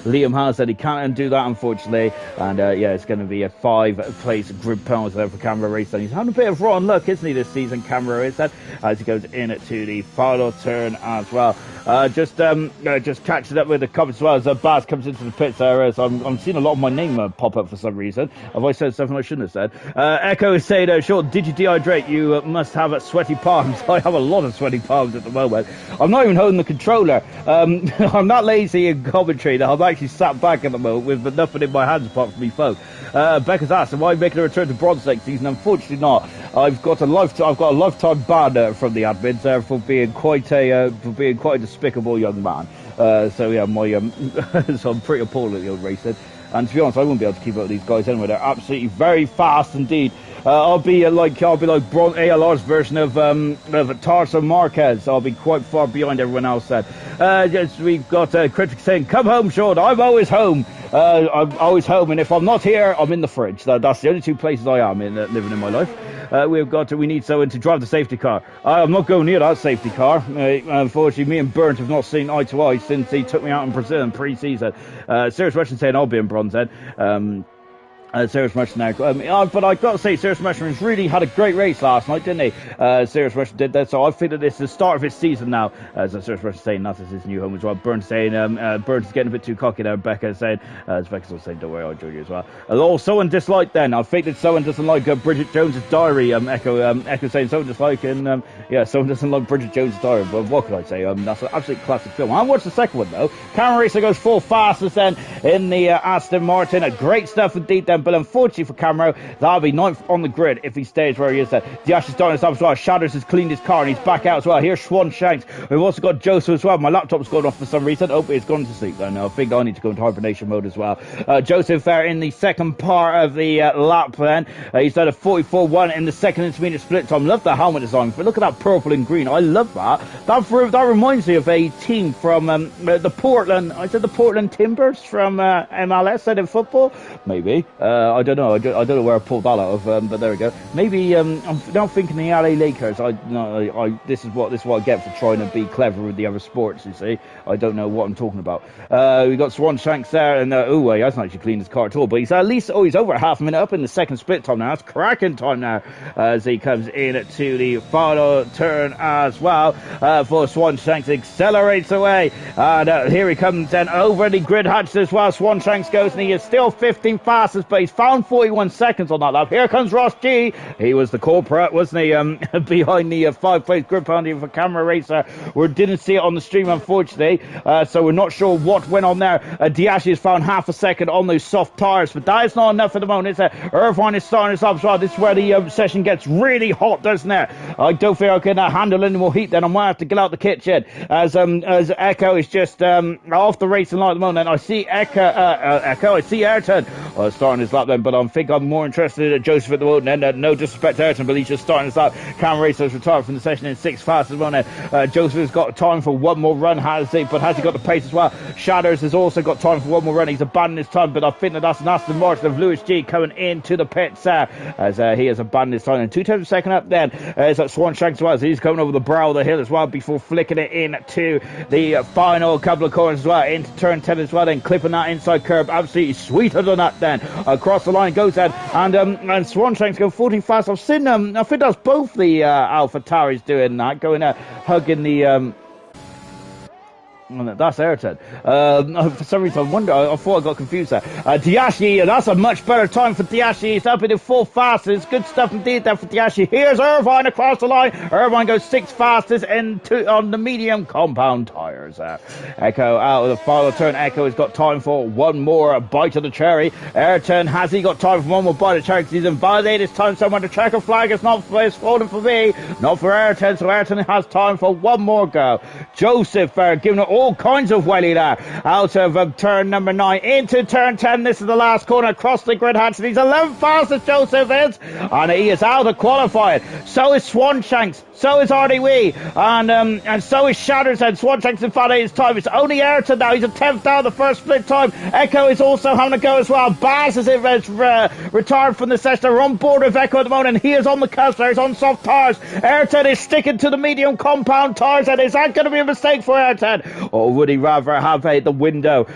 Liam has, that he can't undo that, unfortunately. And it's going to be a 5-place grid penalty there for Camera Racer. He's having a bit of rotten luck, isn't he, this season, Camera Racer, as he goes into the final turn as well. Just catching up with the comments as well as Baz comes into the pits there. As I'm seeing a lot of my name pop up for some reason. Have I said something I shouldn't have said? Echo is saying, Sean, did you dehydrate? You must have sweaty palms. I have a lot of sweaty palms at the moment. I'm not even holding the controller. I'm that lazy in commentary that I'm actually sat back at the moment with nothing in my hands apart from my phone. Becca's asked, am I making a return to bronze next season? Unfortunately not. I've got a lifetime ban from the admins for being quite a despicable young man. So I'm pretty appalled at the old racing. And to be honest, I wouldn't be able to keep up with these guys anyway. They're absolutely very fast indeed. I'll be like ALR's version of Tarso Marquez. I'll be quite far behind everyone else then. Yes, we've got Cryptic saying, "Come home, Sean. I'm always home. I'm always home, and if I'm not here, I'm in the fridge. That's the only two places I am in living in my life." We need someone to drive the safety car. I'm not going near that safety car. Unfortunately, me and Burns have not seen eye to eye since he took me out in Brazil in pre-season. Serious Russian saying I'll be in bronze then. Serious Russian now. But I've got to say, Serious Russian has really had a great race last night, didn't he? Serious Russian did that, so I think that this is the start of his season now. So Serious Russian saying that is his new home as well. Burns saying, Burns is getting a bit too cocky there. Becca saying, Becca's also saying, don't worry, I'll join you as well. Someone disliked then. I think that someone doesn't like Bridget Jones's Diary. Echo saying someone disliked, and someone doesn't like Bridget Jones's Diary. But what can I say? That's an absolute classic film. I watched the second one though. Cameron Racer goes full fastest then in the Aston Martin. Great stuff indeed then. But unfortunately for Camaro, that'll be 9th on the grid if he stays where he is there. Diash is starting us up as well. Shatters has cleaned his car and he's back out as well. Here's Swan Shanks. We've also got Joseph as well. My laptop's gone off for some reason. Oh, it's gone to sleep then. I think I need to go into hibernation mode as well. Joseph there in the second part of the lap then. He's done a 44.1 in the second intermediate split time. Love the helmet design. But look at that purple and green. I love that. That reminds me of a team from the Portland Timbers from MLS in football. Maybe. I don't know. I don't know where I pulled that out of, but there we go. Maybe I'm now thinking the LA Lakers. This is what I get for trying to be clever with the other sports. You see, I don't know what I'm talking about. We got Swan Shanks there, and he hasn't actually cleaned his car at all. But he's at least he's over a half a minute up in the second split time now. That's cracking time now as he comes in to the final turn as well. For Swan Shanks accelerates away, and here he comes then over the grid hatch as well. Swan Shanks goes, and he is still 15th fastest, but he's found 41 seconds on that lap. Here comes Ross G. He was the corporate, wasn't he? Behind the 5-place grid penalty for Camera Racer. We didn't see it on the stream, unfortunately, so we're not sure what went on there. Diashi has found half a second on those soft tires, but that is not enough at the moment, is it? Irvine is starting us up as well. This is where the session gets really hot, doesn't it? I don't think I can handle any more heat, then I might have to get out the kitchen as Echo is just off the racing line at the moment. And I see I see Ayrton starting his lap then, but I think I'm more interested in Joseph at the moment. And no disrespect to Ayrton, but he's just starting his lap. Cam Racer's retired from the session in 6th fast as well now. Joseph has got time for one more run, has he? But has he got the pace as well? Shadows has also got time for one more run. He's abandoned his time, but I think that's an Aston Martin of Lewis G coming into the pits as he has abandoned his time. And 2 second up then is Swan Shanks as well. So he's coming over the brow of the hill as well before flicking it into the final couple of corners as well, into turn 10 as well, then clipping that inside curb. Absolutely sweeter than that then. Across the line goes then, and Swan Shanks go 40 fast. I've seen I think that's both the Alpha Tauris doing that, going hugging the that's Ayrton. For some reason, I thought I got confused there. Diashi, that's a much better time for Diashi. He's up in the 4th fastest. Good stuff indeed there for Diashi. Here's Irvine across the line. Irvine goes 6th fastest on the medium compound tyres. Echo out of the final turn. Echo has got time for one more bite of the cherry. Ayrton, has he got time for one more bite of the cherry? Because he's invalidated his time somewhere. The checker flag is not falling for me, not for Ayrton. So Ayrton has time for one more go. Joseph giving it all kinds of welly there out of turn number 9 into turn 10. This is the last corner across the grid hatch, and he's 11th fastest, Joseph is, and he is out of qualifying. So is Swan Shanks, so is Artie Wee, and so is Shatters, and Swan Shanks invalidated his time. It's only Ayrton now. He's a 10th down the first split time. Echo is also having a go as well. Baz is retired from the session. They're on board with Echo at the moment, and he is on the cusp there. He's on soft tires. Ayrton is sticking to the medium compound tires, and is that going to be a mistake for Ayrton, or would he rather have the window?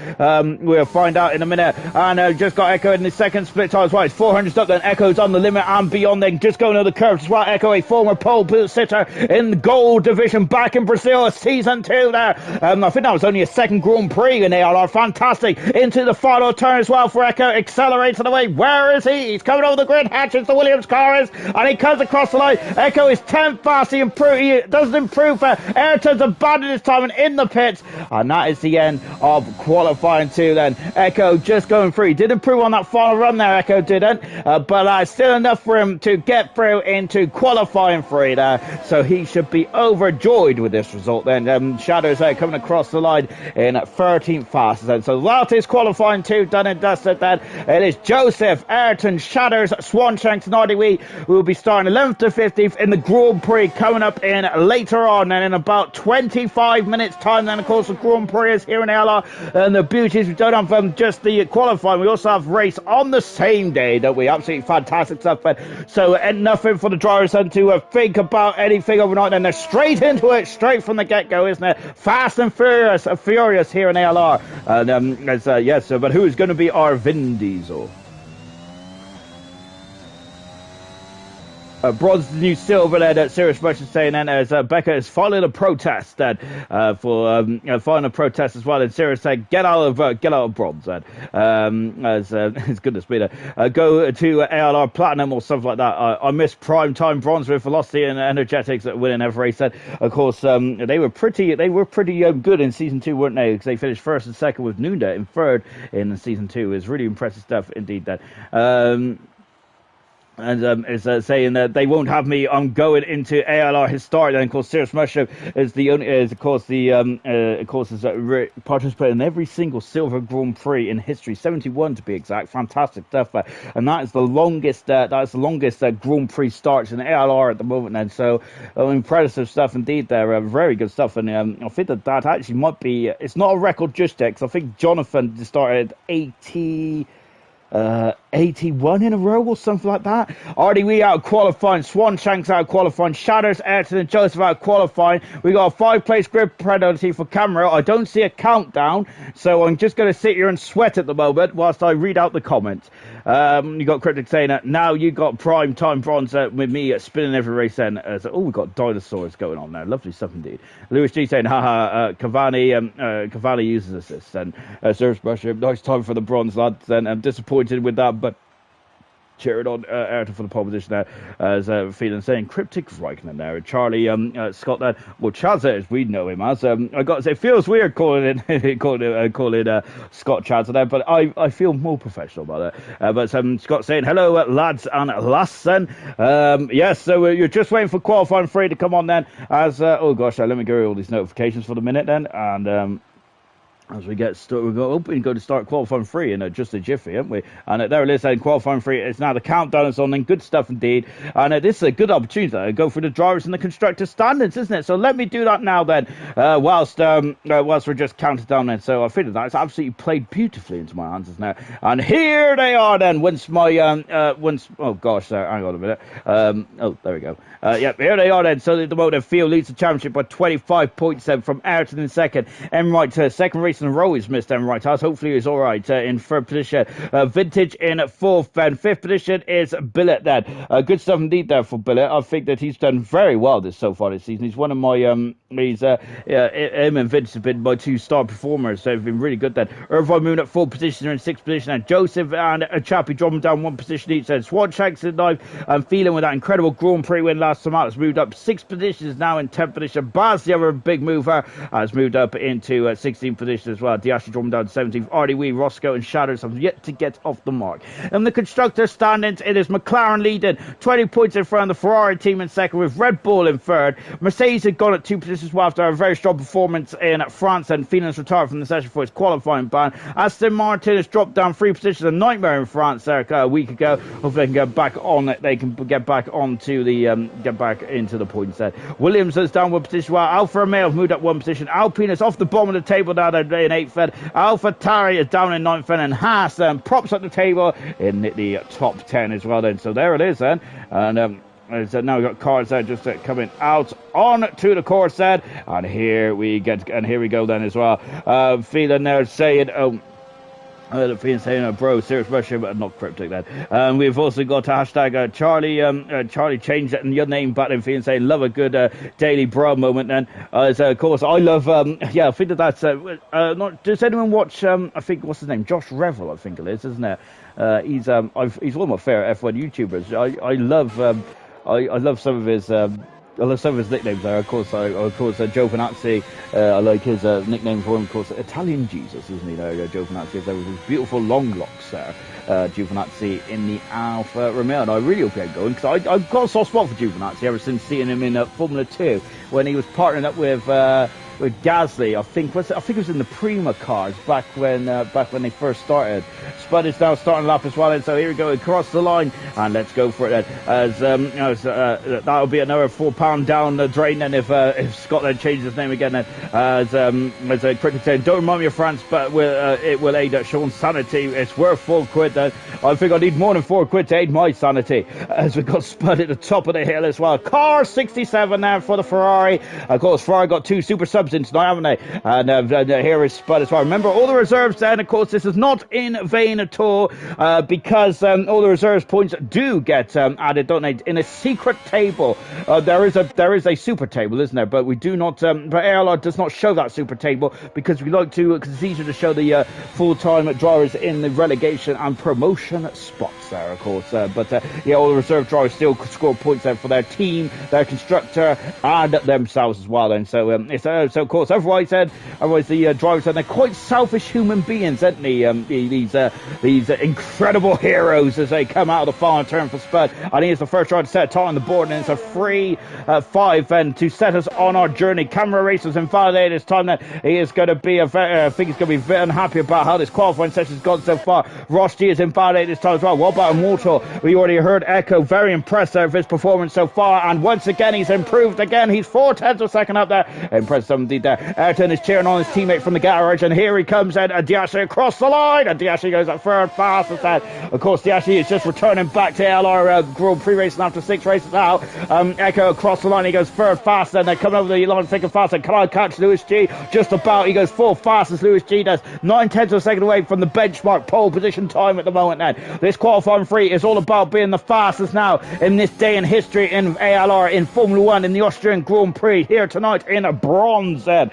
We'll find out in a minute. And just got Echo in the second split time as well. It's 400 up then. Echo's on the limit and beyond then. Just going over the curves as well. Echo, a former pole sitter in the gold division back in Brazil, season 2 there. I think that was only a second Grand Prix in ARR. Fantastic. Into the final turn as well for Echo. Accelerates on the way. Where is he? He's coming over the grid. Hatches the Williams car is, and he comes across the line. Echo is 10th fast. He doesn't improve for Ayrton's abandoned his time and in the pits. And that is the end of qualifying 2 then. Echo just going through. He did improve on that final run there, Echo didn't. But still enough for him to get through into qualifying 3 there. so he should be overjoyed with this result then. Shadows coming across the line in 13th fastest then. So that is qualifying 2 done and dusted then. It is Joseph, Ayrton, Shatters, Swanshanks and RDW who will be starting 11th to 15th in the Grand Prix coming up in later on, and in about 25 minutes time then. Of course the Grand Prix is here in ALR, and the beauty is we don't have just the qualifying, we also have race on the same day, don't we? Absolutely fantastic stuff. But so nothing for the drivers then to think about anything overnight, and they're straight into it, straight from the get-go, isn't it? Fast and furious here in ALR. And yes, but who is going to be our Vin Diesel? Bronze the new silver there that Sirius Rush is saying then, as Becca is filing a protest then filing a protest as well, and Sirius said get out of bronze then, as it's goodness me go to ALR Platinum or something like that. I miss prime time bronze with Velocity and Energetics that winning every race then. Of course they were pretty good in season 2, weren't they? Because they finished 1st and 2nd with Nunda in 3rd in season 2. It's really impressive stuff indeed then. And is saying that they won't have me. I'm going into ALR Historic. And of course, Sirius Mushroom is the only, is participating in every single silver Grand Prix in history, 71 to be exact. Fantastic stuff, and that is the longest. Grand Prix starts in ALR at the moment. And so, impressive stuff indeed. There, very good stuff. And I think that actually might be. It's not a record just yet, because I think Jonathan started 81 in a row or something like that. RDW out of qualifying, Swanshanks out of qualifying, Shatters, Ayrton and Joseph out of qualifying. We got a 5-place grid penalty for camera. I don't see a countdown, so I'm just going to sit here and sweat at the moment whilst I read out the comments. You got Cryptic saying that now you got prime time bronze with me spinning every race then. So, we got dinosaurs going on now. Lovely stuff indeed. Lewis G saying, haha, Cavani uses assist. And Sirius Mushroom, nice time for the bronze lads. And I'm disappointed with that, but cheering on Ayrton for the pole position there, as feeling saying Cryptic Reichman there. Charlie Scott there, well Chazza as we know him as. I got to say, it feels weird calling Scott Chazza there, but I feel more professional about that. But Scott saying hello lads and lassen. Yes, so you're just waiting for qualifying 3 to come on then, as oh gosh, let me go through all these notifications for the minute then, and as we get started, we're going to start qualifying 3 in just a jiffy, aren't we? And there it is, and qualifying 3. It's now the countdown is on, and good stuff indeed. And this is a good opportunity to go through the drivers and the constructor standards, isn't it? So let me do that now then, whilst we're just counted down then. So I think that's absolutely played beautifully into my hands now. And here they are then. Oh gosh, hang on a minute. Oh, there we go. Yep, here they are then. So at the moment, Field leads the championship by 25 points then from Ayrton in 2nd. Enright, second race in a row he's missed. Enright has. Hopefully he's all right in 3rd position. Vintage in 4th then. 5th position is Billet then. Good stuff indeed there for Billet. I think that he's done very well so far this season. He's one of my him and Vince have been my 2-star performers. So they've been really good then. Irvine Moon at 4th position, in 6th position, and Joseph and Chappie dropping down 1 position each. Then Swanshanks in 9th, and feeling with that incredible Grand Prix win last summer has moved up 6 positions now in 10th position. Baz, the other big mover, has moved up into 16th position as well. Diashi dropping down to 17th. RDW, Roscoe and Shadows have yet to get off the mark. In the constructor standings, it is McLaren leading 20 points in front of the Ferrari team in 2nd, with Red Bull in 3rd. Mercedes had gone at 2 positions well after a very strong performance in France, and Phoenix retired from the session for his qualifying ban. Aston Martin has dropped down 3 positions, a nightmare in France there a week ago. Hopefully they can get back on. They can get back onto the get back into the points there. Williams is down 1 position while Alfa Romeo have moved up 1 position. Alpine is off the bottom of the table now. They're in 8th fed. Alpha Tari is down in 9th fed, and Haas props up the table in the top 10 as well then. So there it is then. And so now we've got cars there just coming out on to the course then, and here we go then as well. Feeling there saying the fiend saying, bro, Sirius Rush, but not Cryptic then. We've also got hashtag Charlie changed your name back in fiend saying, love a good daily bro moment then. So of course, I love, yeah, I think that's, not, does anyone watch, I think, what's his name? Josh Revel, I think it is, isn't it? He's one of my favourite F1 YouTubers. I love some of his, love some of his nicknames there. Of course, Giovinazzi. I like his nickname for him. Of course, Italian Jesus, isn't he? There, Giovinazzi. There with his beautiful long locks there. Giovinazzi in the Alfa Romeo, and I really hope he ain't going, because I've got a soft spot for Giovinazzi ever since seeing him in Formula 2 when he was partnering up with Gasly. I think it was in the Prima cars back when they first started. Spud is now starting lap as well, and so here we go across the line, and let's go for it then. That'll be another £4 down the drain then if Scotland changes his name again then. As a cricket saying, don't remind me of France, but it will aid Sean's sanity. It's worth £4 then. I think I need more than £4 to aid my sanity, as we've got Spud at the top of the hill as well. Car 67 now for the Ferrari. Of course, Ferrari got 2 super subs in tonight, haven't they? And here is Spud as well. Remember, all the reserves then, of course, this is not in vain at all, because all the reserves points do get added, don't they, in a secret table. There is a super table, isn't there? But we do not, but ALR does not show that super table, because we like to, because it's easier to show the full-time drivers in the relegation and promotion spots there, of course. But all the reserve drivers still score points there for their team, their constructor, and themselves as well. And so of course, otherwise the drivers said they're quite selfish human beings, aren't they? These incredible heroes as they come out of the final turn for Spud. And he is the first driver to set a time on the board, and it's a 3-5 and to set us on our journey. Camera Racers invalidated this time. That he is going to be I think he's going to be very unhappy about how this qualifying session's gone so far. Ross G is invalidated this time as well. What about Immortal? We already heard Echo, very impressed with his performance so far, and once again he's improved again. He's 4/10 of a second up there. Impressive indeed there. Ayrton is cheering on his teammate from the garage, and here he comes then, Diashi across the line, and Diashi goes up third fastest then. Of course, Diashi is just returning back to LR Grand Prix racing after 6 races out. Echo across the line, he goes third fast, and they're coming over the line second fast, and can I catch Lewis G? Just about, he goes 4th fastest, Lewis G does, 9/10 of a second away from the benchmark pole position time at the moment then. This qualifying free is all about being the fastest now in this day in history in ALR, in Formula 1, in the Austrian Grand Prix, here tonight in a bronze then.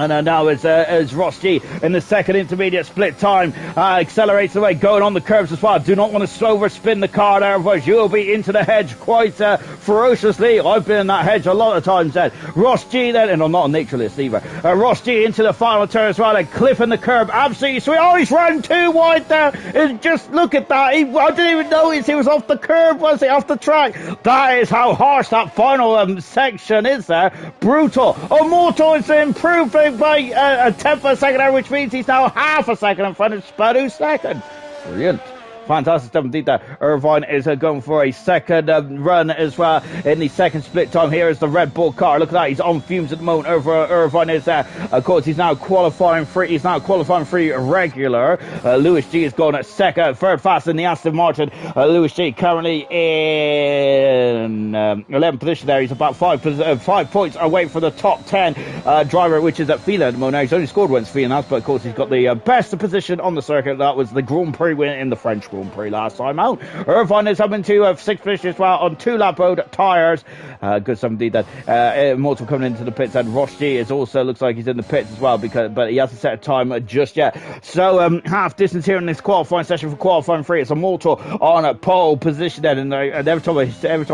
And now as Ross G in the second intermediate split time accelerates away, going on the curves as well. Do not want to overspin the car there, otherwise you'll be into the hedge quite ferociously. I've been in that hedge a lot of times then. Ross G then, and I'm not a naturalist either. Ross G into the final turn as well, and clipping the curb absolutely sweet. Oh, he's run too wide there. And just look at that. I didn't even notice he was off the curb, was he? Off the track. That is how harsh that final section is there. Brutal. Immortal is improving by a 10th of a second there, which means he's now half a second in front of Spud, who's second. Brilliant. Fantastic stuff indeed there. Irvine is going for a second run as well in the second split time. Here is the Red Bull car. Look at that. He's on fumes at the moment. Irvine is there. Of course, he's now qualifying free. He's now qualifying free regular. Lewis G is going at third fast in the Aston Martin. Lewis G currently in 11th position there. He's about 5 points away from the top 10 driver, which is at Fila at the moment. Now, he's only scored once Fila, but of course he's got the best position on the circuit. That was the Grand Prix win in the French Grand Prix last time out. Irvine is up into 6th position as well on 2 lap road tyres. Good stuff indeed. That Immortal coming into the pits, and Ross G is also looks like he's in the pits as well, but he hasn't set a time just yet. So half distance here in this qualifying session for qualifying free. It's Immortal on a pole position then, and every time I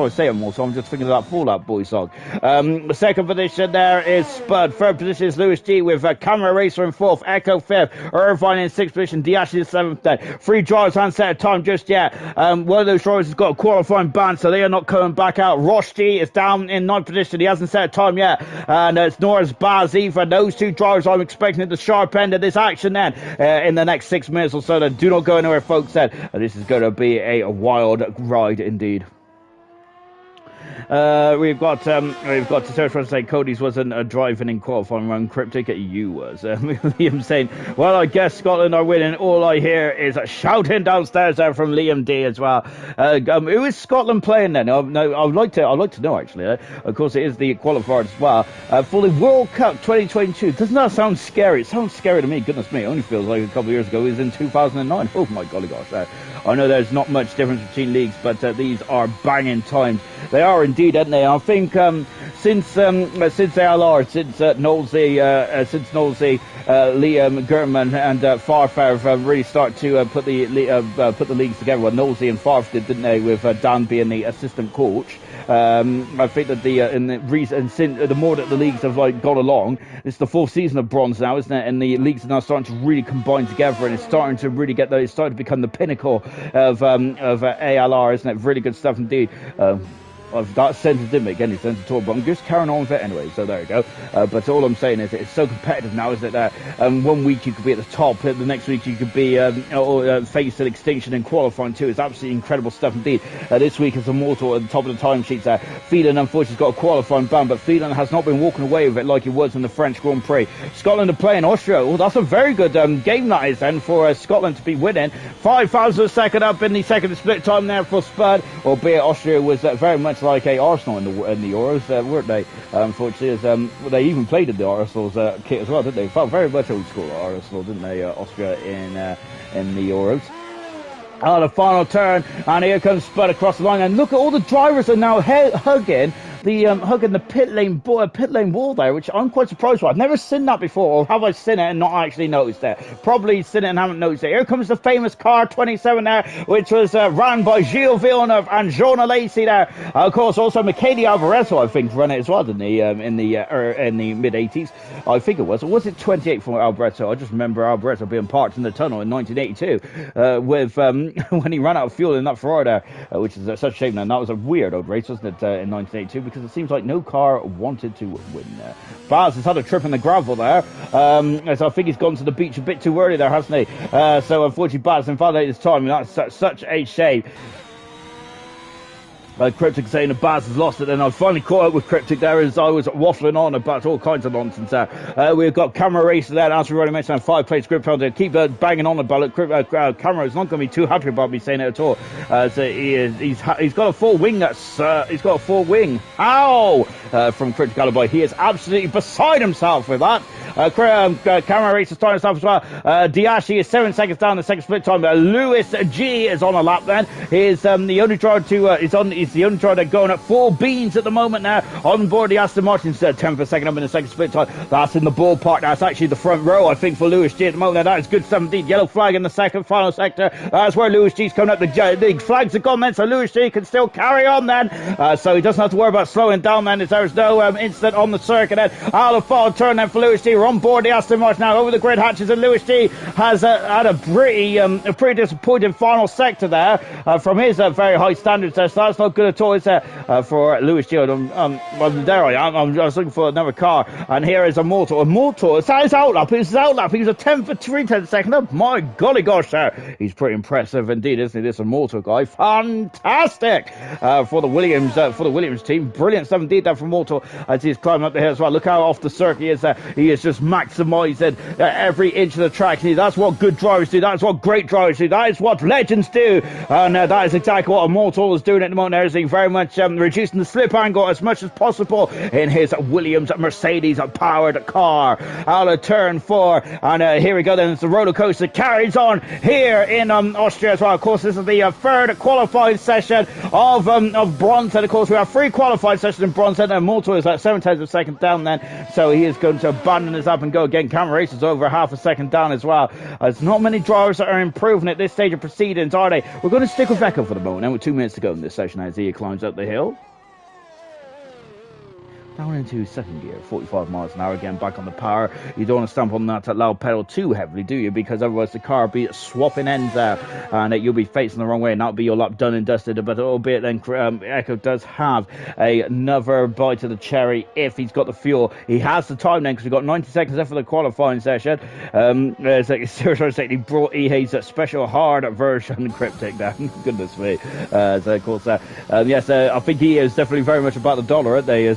say Immortal, I'm just thinking of that Fallout Boy song. The second position there is Spud. Third position is Lewis G with Camera Racer in 4th, Echo 5th, Irvine in 6th position, Diashi in 7th then. 3 drivers haven't set a time just yet. One of those drivers has got a qualifying ban, so they are not coming back out. Ross G is down in 9th position. He hasn't set a time yet, and it's nor is Baz either. Those 2 drivers I'm expecting at the sharp end of this action then in the next 6 minutes or so. Then do not go anywhere, folks. Then this is going to be a wild ride indeed. We've got to search for say Cody's wasn't driving in qualifying run. Cryptic, you was. Liam saying, well, I guess Scotland are winning. All I hear is a shouting downstairs there from Liam D as well. Who is Scotland playing then? No, I'd like to know actually. Of course, it is the qualifiers as well for the World Cup 2022. Doesn't that sound scary? It sounds scary to me. Goodness me, it only feels like a couple of years ago. It was in 2009. Oh my golly gosh. I know there's not much difference between leagues, but these are banging times. They are indeed, aren't they? I think since ALR, since Knowlesy Liam Gurman and Farfar have really started to put the leagues together. Well, Nosey and Farf didn't they, with Dan being the assistant coach. I think that the more that the leagues have gone along, it's the fourth season of bronze now, isn't it? And the leagues are now starting to really combine together, and it's starting to really it's starting to become the pinnacle of ALR, isn't it? Really good stuff indeed. That sentence didn't make any sense at all, but I'm just carrying on with it anyway, so there you go. But all I'm saying is it's so competitive now, isn't it, that 1 week you could be at the top, the next week you could be face an extinction and qualifying too. It's absolutely incredible stuff indeed. This week is Immortal at the top of the timesheets there. Phelan unfortunately has got a qualifying ban, but Phelan has not been walking away with it like he was in the French Grand Prix. Scotland are playing Austria. Oh, that's a very good game that is then for Scotland to be winning. 5,000 a second up in the second split time there for Spud, albeit Austria was very much like a Arsenal in the Euros, weren't they? Unfortunately, as they even played in the Arsenal's kit as well, didn't they? Felt very much old school Arsenal, didn't they? Austria in the Euros. Oh, the final turn, and here comes Spud across the line, and look at all the drivers are now hugging the pit lane wall there, which I'm quite surprised by. I've never seen that before, or have I seen it and not actually noticed it? Probably seen it and haven't noticed it. Here comes the famous car 27 there, which was ran by Gilles Villeneuve and Jonah Lacey there. Of course, also Michele Alboreto, I think, ran it as well, didn't he? In the mid 80s, I think it was. Or was it 28 for Alboreto? I just remember Alboreto being parked in the tunnel in 1982 with when he ran out of fuel in that Ferrari there, which is such a shame. And that was a weird old race, wasn't it, in 1982? Because it seems like no car wanted to win there. Baz has had a trip in the gravel there, so I think he's gone to the beach a bit too early there, hasn't he? So unfortunately Baz invalidated his time, and that's such a shame. Cryptic saying that Baz has lost it, and I finally caught up with Cryptic there as I was waffling on about all kinds of nonsense there. We've got Camera Racer there, as we already mentioned, 5 plates grip penalty. Keep banging on about it. Camera is not going to be too happy about me saying it at all. So he's got a full wing. He's got a full wing. Ow! From Cryptic Alibi. He is absolutely beside himself with that. Camera Racer starting himself as well. Diashi is 7 seconds down the second split time. Lewis G is on a lap then. He's the only driver to he's the only driver going at 4 beans at the moment now on board the Aston Martin. 10th a second up in the second split time. That's in the ballpark. That's actually the front row, I think, for Lewis G at the moment. Now, that is good stuff indeed. Yellow flag in the second final sector. That's where Lewis G's coming up. The flags are gone then, so Lewis G can still carry on then. So he doesn't have to worry about slowing down then. There's no incident on the circuit then. Out of final turn then for Lewis G. We're on board the Aston Martin now over the grid hatches, and Lewis G has had a pretty disappointing final sector there from his very high standards there. So that's not good at all, is it, for Lewis G. There I am. I was looking for another car, and here is Immortal. It's his outlap. It's his outlap. He was a 10 for 3/10 second up. My golly gosh, there. He's pretty impressive indeed, isn't he? This Immortal guy, fantastic for the Williams team. Brilliant stuff indeed there from Immortal as he's climbing up the hill as well. Look how off the circuit he is. He is just maximising every inch of the track. That's what good drivers do. That's what great drivers do. That is what legends do, and that is exactly what Immortal is doing at the moment. There is very much reducing the slip angle as much as possible in his Williams Mercedes powered car. Out of turn 4, and here we go then. It's the roller coaster carries on here in Austria as well. Of course, this is the third qualifying session of bronze, and of course we have 3 qualifying sessions in bronze, and Immortal is at 7/10 of a second down then, so he is going to abandon his up and go again. Camera Race is over half a second down as well. There's not many drivers that are improving at this stage of proceedings, are they? We're going to stick with Echo for the moment, and with 2 minutes to go in this session as he climbs up the hill. Down into second gear, 45 miles an hour again, back on the power. You don't want to stamp on that loud pedal too heavily, do you? Because otherwise the car will be swapping ends there, and you'll be facing the wrong way, and that'll be your lap done and dusted. But albeit then Echo does have another bite of the cherry if he's got the fuel. He has the time then, because we've got 90 seconds left for the qualifying session. He brought EA's special hard version Cryptic down. Goodness me. So of course, yes, I think he is definitely very much about the dollar, aren't they?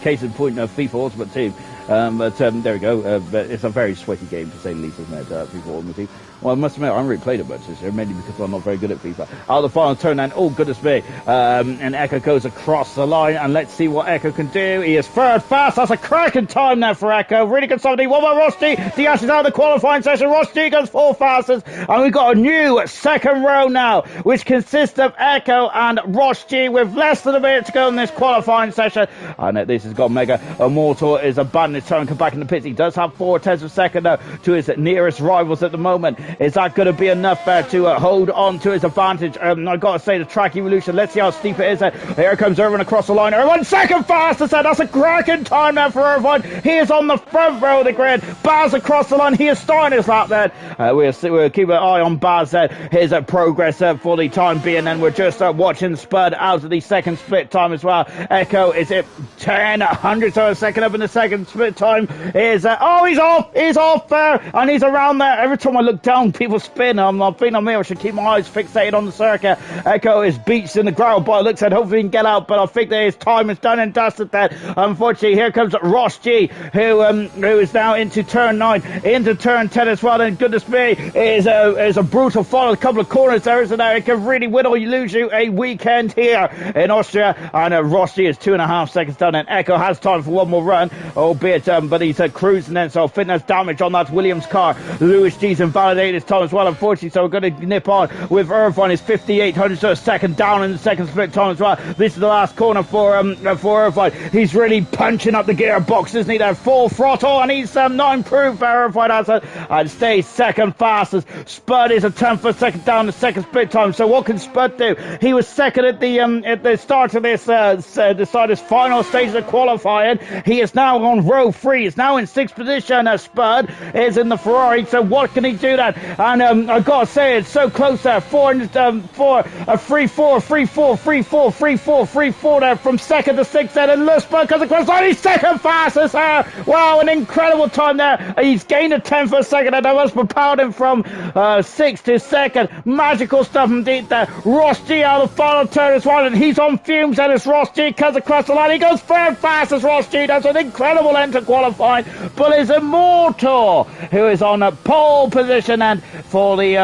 Case in point of FIFA Ultimate Team. But there we go. But it's a very sweaty game, to say the least, isn't it? FIFA Ultimate Team. Well, I must admit, I haven't really played it much this year, mainly because I'm not very good at FIFA. Out of the final turn then, oh goodness me, and Echo goes across the line, and let's see what Echo can do. He is third fast. That's a cracking time there for Echo. Really good stuff. What about Ross G? Diaz is out of the qualifying session. Ross G goes 4 fastest, and we've got a new second row now, which consists of Echo and Ross G with less than a minute to go in this qualifying session. And this has got mega. Immortal is abandoning his turn, come back in the pits. He does have 4/10 of a second to his nearest rivals at the moment. Is that going to be enough to hold on to his advantage? I've got to say, the track evolution, let's see how steep it is. Here comes Irvine across the line. Irvine second fastest. That's a cracking time there for Irvine. He is on the front row of the grid. Baz across the line. He is starting his lap then. We'll keep an eye on Baz his progress for the time being. And we're just watching Spud out of the second split time as well. Echo, is it 10 hundredths of a second up in the second split time? He's off there, and he's around there. Every time I look down, people spin. I'm thinking on me, I should keep my eyes fixated on the circuit. Echo is beached in the ground, but it looks like hopefully he can get out, but I think that his time is done and dusted then. Unfortunately, here comes Ross G, who is now into turn 9, into turn 10 as well, and goodness me, is a brutal follow. A couple of corners there, isn't there? It can really win or you lose you a weekend here in Austria, and Ross G is 2.5 seconds down, and Echo has time for one more run, albeit, but he's cruising then, so fitness damage on that Williams car. Lewis G's invalidated his time as well, unfortunately, so we're going to nip on with Irvine. His 58 hundredths of a second down in the second split time as well. This is the last corner for Irvine. He's really punching up the gearbox, isn't he? There, full throttle, and he's not improved for Irvine and stays second fastest. Spud is a 10th of a second down the second split time. So what can Spud do? He was second at the start of this final stage of qualifying. He is now on row 3. He's now in 6th position. Spud is in the Ferrari. So what can he do then? And I've got to say, it's so close there. 3-4 there from second to 6th there, and Spud comes across line. He's second fastest there. Wow, an incredible time there. He's gained a 10th of a second, and that must propelled him from 6th to 2nd. Magical stuff indeed there. Ross G out of the final turn as well, and he's on fumes, and as Ross G comes across the line, he goes third fastest. Ross G does an incredible end to qualifying, but is Immortal, who is on a pole position, and for the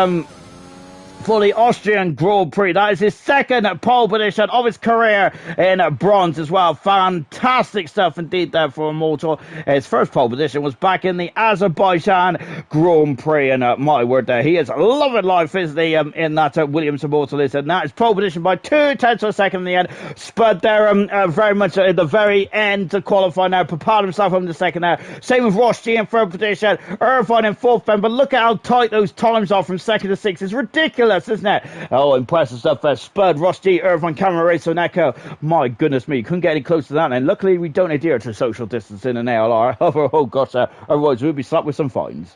Austrian Grand Prix. That is his second pole position of his career in bronze as well. Fantastic stuff indeed there for Immortal. His first pole position was back in the Azerbaijan Grand Prix, and my word there, he is loving life, isn't he, in that Williams Immortal is, and that is pole position by 2/10 of a second in the end. Spud there very much at the very end to qualify now, propelled himself on the second there. Same with Ross G in third position, Irvine in fourth, but look at how tight those times are from 2nd to 6th. It's ridiculous, isn't it? Oh, impressive stuff there. Spud, Ross G, Irvine, Cameron Racer, and Echo. My goodness me, couldn't get any closer to that. And luckily, we don't adhere to social distancing in ALR. Oh gosh, otherwise we'll be slapped with some fines.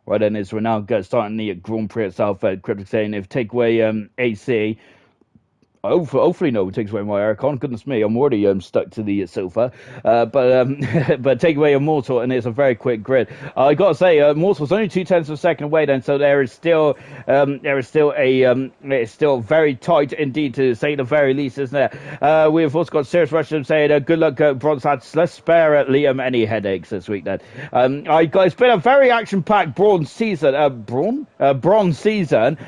Right then, as we're now starting the Grand Prix itself, Cryptic saying if take away AC. Hopefully no one takes away my aircon. Goodness me, I'm already stuck to the sofa. But take away Immortal, and it's a very quick grid. I got to say, Immortal's only 2/10 of a second away then, so it's still very tight indeed, to say the very least, isn't it? We've also got Serious Russian saying, good luck, Bronze lads. Let's spare Liam any headaches this week then. It's been a very action-packed bronze season. Bronze season.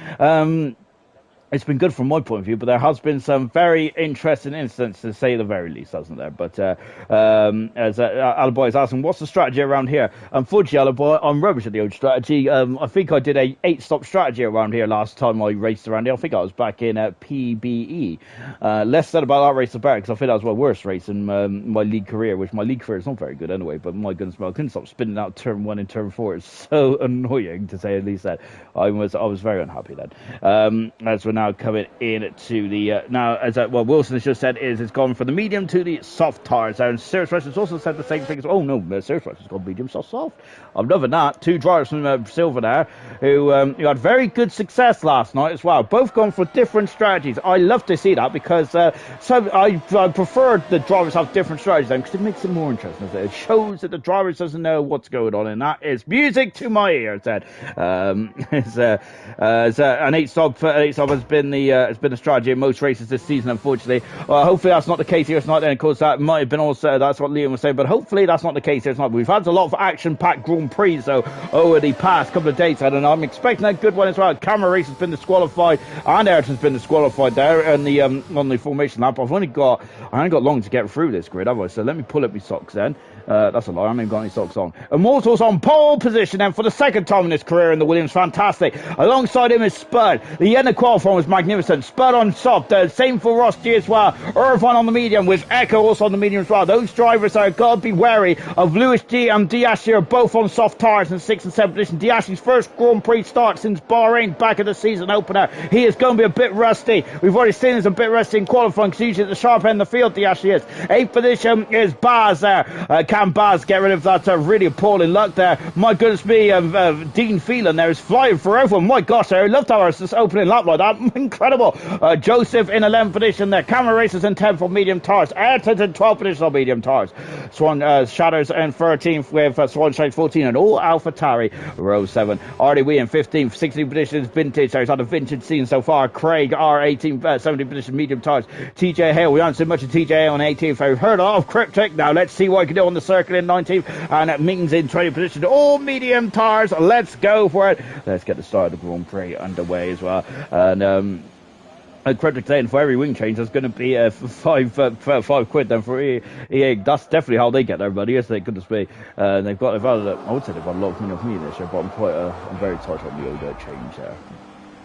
It's been good from my point of view, but there has been some very interesting incidents, to say the very least, hasn't there? But as Aliboy is asking, what's the strategy around here? Unfortunately, Aliboy, I'm rubbish at the old strategy. I think I did a 8-stop strategy around here last time I raced around here. I think I was back in PBE. Less said about that race the better, because I think that was my worst race in my league career, which my league career is not very good anyway, but my goodness, I couldn't stop spinning out turn 1 and turn 4. It's so annoying, to say at least that. I was very unhappy then. As we're now coming in to the Wilson has just said it's gone from the medium to the soft tires, and Serious Russian's also said the same thing as Serious Russian's gone medium soft. I'm loving that. 2 drivers from Silver there who had very good success last night as well, both gone for different strategies. I love to see that, because I prefer the drivers have different strategies because it makes it more interesting. It shows that the drivers doesn't know what's going on, and that is music to my ears. It's an 8-stop has been the strategy in most races this season, unfortunately. Hopefully that's not the case here tonight. And of course, that might have been also, that's what Liam was saying, but hopefully that's not the case here tonight. We've had a lot of action-packed Grand Prix, so over the past couple of days, and I'm expecting a good one as well. Camera Race has been disqualified, and Ayrton's been disqualified there on the formation lap. I only got long to get through this grid, have I? So let me pull up my socks then. That's a lie, I haven't even got any socks on. Immortal's on pole position then for the second time in his career in the Williams. Fantastic. Alongside him is Spud. The end of qualifying was magnificent. Spud on soft. Same for Ross G as well. Irvine on the medium with Echo also on the medium as well. Those drivers are got to be wary of Lewis G and Diashi are both on soft tyres in 6th and 7th position. Diashi's first Grand Prix start since Bahrain back at the season opener. He is going to be a bit rusty. We've already seen he's a bit rusty in qualifying because usually at the sharp end of the field Diashi is. 8th position is Baz there. Can Baz get rid of that really appalling luck there? My goodness me, Dean Phelan there is flying for everyone. My gosh, I loved how it's just opening lap like that. Incredible. Joseph in 11th position there. Camera Racers in 10th for medium tyres. Ayrton's in 12th position on medium tyres. Swan Shadows in 13th with Swan Shades 14 and all AlphaTauri row 7. RDW in 15th, 16th position is Vintage. So he's had a vintage scene so far. Craig R 18th, 17th position medium tyres. TJ Hale, we haven't seen much of TJ Hale on 18th. I've heard a lot of Cryptic. Now let's see what he can do on the circuit in 19th. And Mings in 20th position. All medium tyres. Let's go for it. Let's get the start of the Grand Prix underway as well. And Cryptic saying for every wing change there's going to be five quid then for EA. That's definitely how they get their money, isn't it? Goodness me. I would say they've had a lot of money off me this year, but I'm very tight on the Oda change there.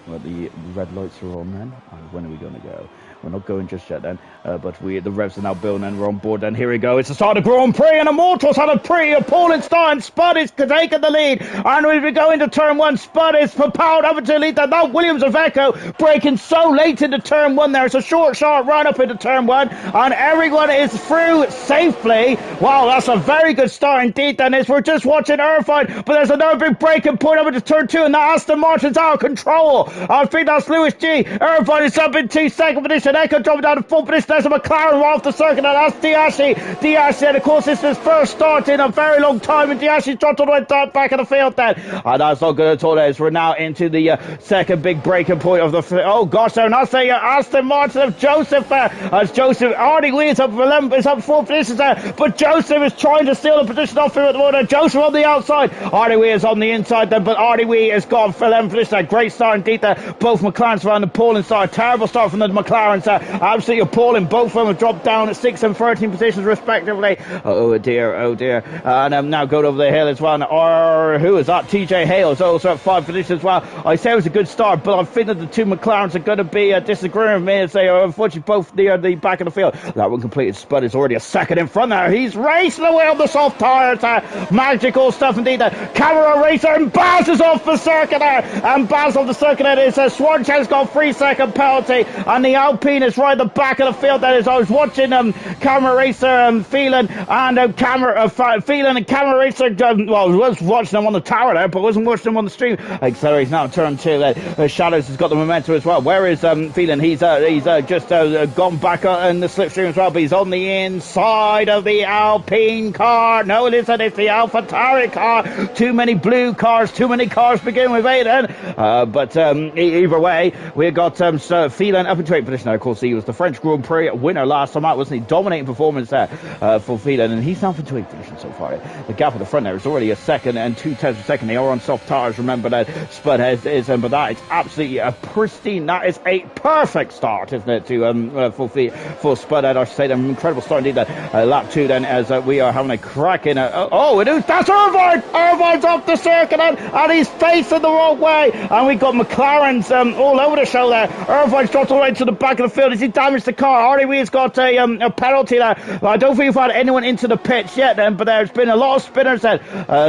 Well, the red lights are on then, and when are we going to go? We're not going just yet then, but the revs are now building and we're on board then. Here we go. It's the start of Grand Prix and Immortals had a pretty appalling start and Spud is taking the lead. And as we go into turn 1, Spud is propelled over to the lead. Now Williams of Echo breaking so late into turn 1 there. It's a short run up into turn 1 and everyone is through safely. Wow, that's a very good start indeed then. We're just watching Irvine, but there's another big breaking point over to turn 2 and now Aston Martin's out of control. I think that's Lewis G. Irvine is up into 2nd position. Echo dropping down to 4th position. There's a McLaren off the circuit, and that's Diashi. Diashi, and of course, this is his first start in a very long time, and Diashi's dropped all the way back of the field then. And that's not good at all. As we're now into the second big breaking point of the. Oh gosh, they're not saying Aston Martin of Joseph there. As Joseph, Artie Wee is up 4th position there, but Joseph is trying to steal the position off him at the moment. Joseph on the outside. Artie Wee is on the inside then, but Artie Wee has gone for 11th position. A great start indeed there. Both McLarens around the appalling start. Terrible start from the McLarens. Absolutely appalling. Both of them have dropped down at 6th and 13th positions respectively. Oh dear, oh dear. And now going over the hill as well. Or who is that? TJ Hale is also at 5th position as well. I say it was a good start, but I think that the two McLarens are going to be disagreeing with me as they are unfortunately both near the back of the field. That one completed. Spud is already a second in front there. He's racing away on the soft tyres. Magical stuff indeed. Camera Racer and Baz is off the circuit there. And Baz off the circuit there is Swanchev's got 3-second penalty. And the Alpine is right at the back of the field. That is, I was watching Camera Racer Phelan and Phelan and Camera Racer. Well, I was watching them on the tower there, but wasn't watching them on the stream. Accelerates now, turn 2. Shadows has got the momentum as well. Where is Phelan? He's just gone back in the slipstream as well, but he's on the inside of the Alpine car. No, it isn't. It's the AlphaTauri car. Too many blue cars. Too many cars begin with Aiden. But either way, we've got Phelan up into 8th position. Of course, he was the French Grand Prix winner last time out, wasn't he? Dominating performance there for Phelan, and he's now up into 8th position so far. The gap at the front there is already a second and 2/10 of a second. They are on soft tires. Remember that Spud is, but that is absolutely a pristine. That is a perfect start, isn't it? To for Spud. I should say, an incredible start indeed. Lap 2 then, as we are having a crack in. That's Irvine. Irvine's off the circuit and he's facing the wrong way. And we've got McLaren's all over the show there. Irvine's dropped all the way to the back of the field. Has he damaged the car? Artie Wee's got a penalty there. I don't think we've had anyone into the pitch yet then, but there's been a lot of spinners then.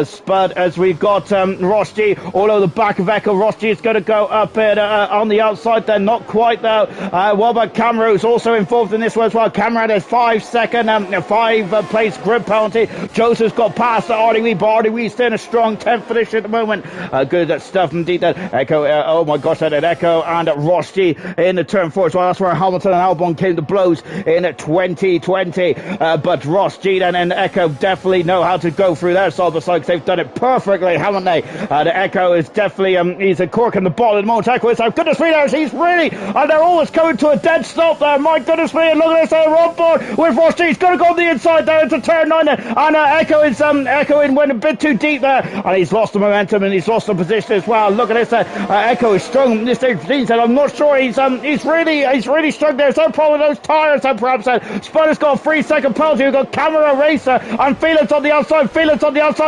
Spud, as we've got Ross G all over the back of Echo. Ross G is going to go up on the outside then, not quite though. What about Camera, who's also involved in this one as well? Camera has 5-second, 5-place grid penalty. Joseph's got past Artie Wee, but Artie Wee's still in a strong 10th position at the moment. Good stuff indeed then. Echo, oh my gosh, that Echo and Ross G in the turn 4 as well. That's where Hamilton and Albon came to blows in 2020. But Ross, Gina, and Echo definitely know how to go through their side by side because they've done it perfectly, haven't they? The Echo is definitely, he's a corking the ball at the moment. Echo is, oh, goodness me, he's really, and they're always coming to a dead stop there. My goodness me, and look at this, on board with Ross G. He's going to go on the inside there into turn 9 there. And Echo is, went a bit too deep there, and he's lost the momentum and he's lost the position as well. Look at this, Echo is strong in this stage. I'm not sure he's really strong there. So probably those tyres, and perhaps Spudder's got a 3-second penalty. We've got Camera Racer and Felix on the outside.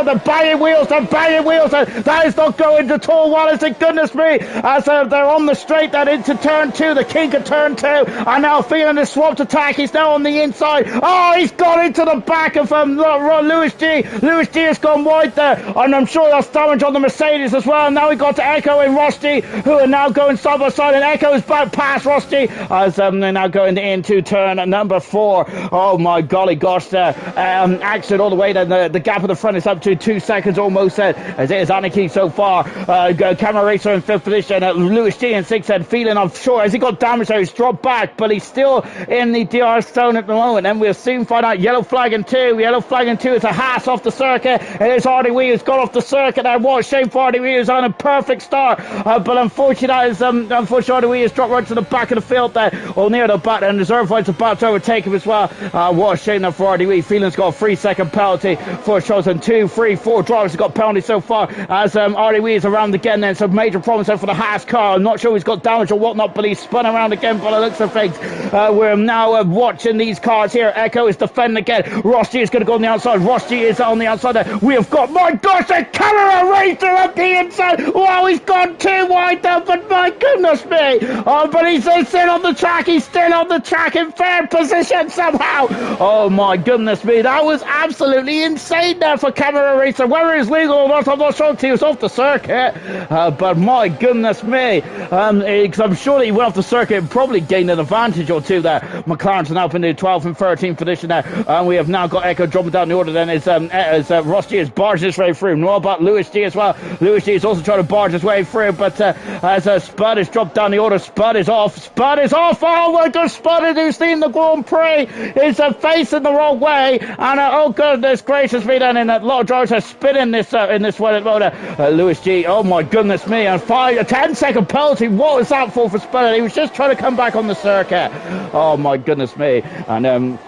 They're banging wheels. That is not going at all well, is it? Goodness me, as they're on the straight that into turn 2, the kink of turn 2, and now feeling the swapped attack. He's now on the inside. Oh, he's got into the back of Lewis G. Lewis G has gone wide there, and I'm sure that's damage on the Mercedes as well. Now we got to Echo and Ross G, who are now going side by side, and Echo is back past Ross G as they're now going into turn number 4. Oh my golly gosh, accident all the way. Then the gap at the front is up to 2 seconds almost, as it is Anarchy so far. Camera Racer in 5th position, Lewis G in 6th, feeling I'm sure as he got damage there, he's dropped back, but he's still in the DR zone at the moment, and we'll soon find out. Yellow flag in 2 is a Haas off the circuit. It is Hardy Wee who's got off the circuit there. What a shame for Hardy Wee, who's on a perfect start, but unfortunately Hardy Wee has dropped right to the back of the field there, or near the back, and the reserve fight's about to overtake him as well. What a shame there for Hardy Wee. Feeling's got a 3-second penalty for chosen 2, 3, 4 drivers have got penalties so far, as Hardy Wee is around again. Then some major problems there for the Haas car. I'm not sure he's got damage or whatnot, but he's spun around again by the looks of things. We're now watching these cars here. Echo is defending again. Ross G is going to go on the outside. Ross G is on the outside there. We have got, my gosh, a Camera Racer up the inside. Wow, he's gone too wide there, but my goodness me. Oh, but he's still on the track. He's still on the track in third position somehow. Oh my goodness me. That was absolutely insane there for Camera Racer. Whether it's legal or not, I'm not sure until he was off the circuit. But my goodness me. Because I'm sure that he went off the circuit and probably gained an advantage or two there. McLaren's now up into 12th and 13th position there. And we have now got Echo dropping down the order then as Ross G has barged his way through. Know about Lewis G as well. Lewis G is also trying to barge his way through, but as Spud has dropped down the order, Spud is off. Oh my God, Spud who's seen the Grand Prix is facing the wrong way, and oh goodness gracious me, then, and a lot of drivers are spinning this in this one at the moment. Lewis G, oh my goodness me, and a 10-second penalty. What was that for Spud? He was just trying to come back on the circuit. Oh my goodness me. And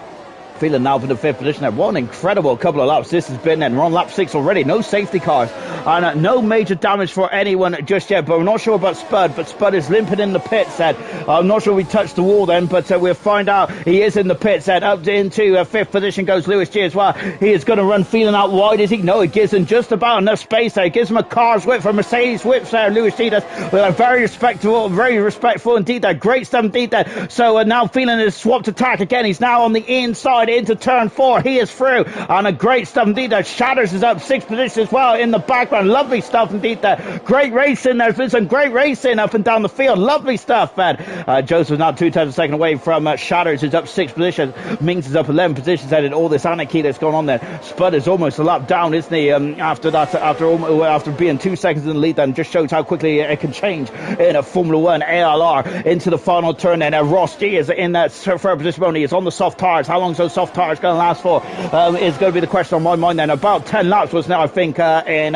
Feeling now for the 5th position there. What an incredible couple of laps this has been, and we're on lap 6 already. No safety cars and no major damage for anyone just yet, but we're not sure about Spud, but Spud is limping in the pits then. I'm not sure we touched the wall then, but we'll find out. He is in the pits then. Up into 5th position goes Lewis G as well. He is going to run Feeling out wide, is he? No, it gives him just about enough space there. It gives him a car's width for Mercedes whips there. Lewis G does very respectful indeed there. Great stuff indeed there. So now Feeling is swapped attack again. He's now on the inside into turn 4. He is through, and a great stuff indeed there. Shatters is up 6th position as well in the background. Lovely stuff indeed there. Great racing. There's been some great racing up and down the field. Lovely stuff, man. Joseph now 2 tenths a second away from Shatters, who's up 6th position. Mings is up 11 positions and all this anarchy that's going on there. Spud is almost a lap down, isn't he? After that, after being 2 seconds in the lead, then just shows how quickly it can change in a Formula 1 ALR into the final turn. And Ross G is in that third position. He is on the soft tires. How long is those soft tires going to last for? Is going to be the question on my mind then. About 10 laps was now, I think, in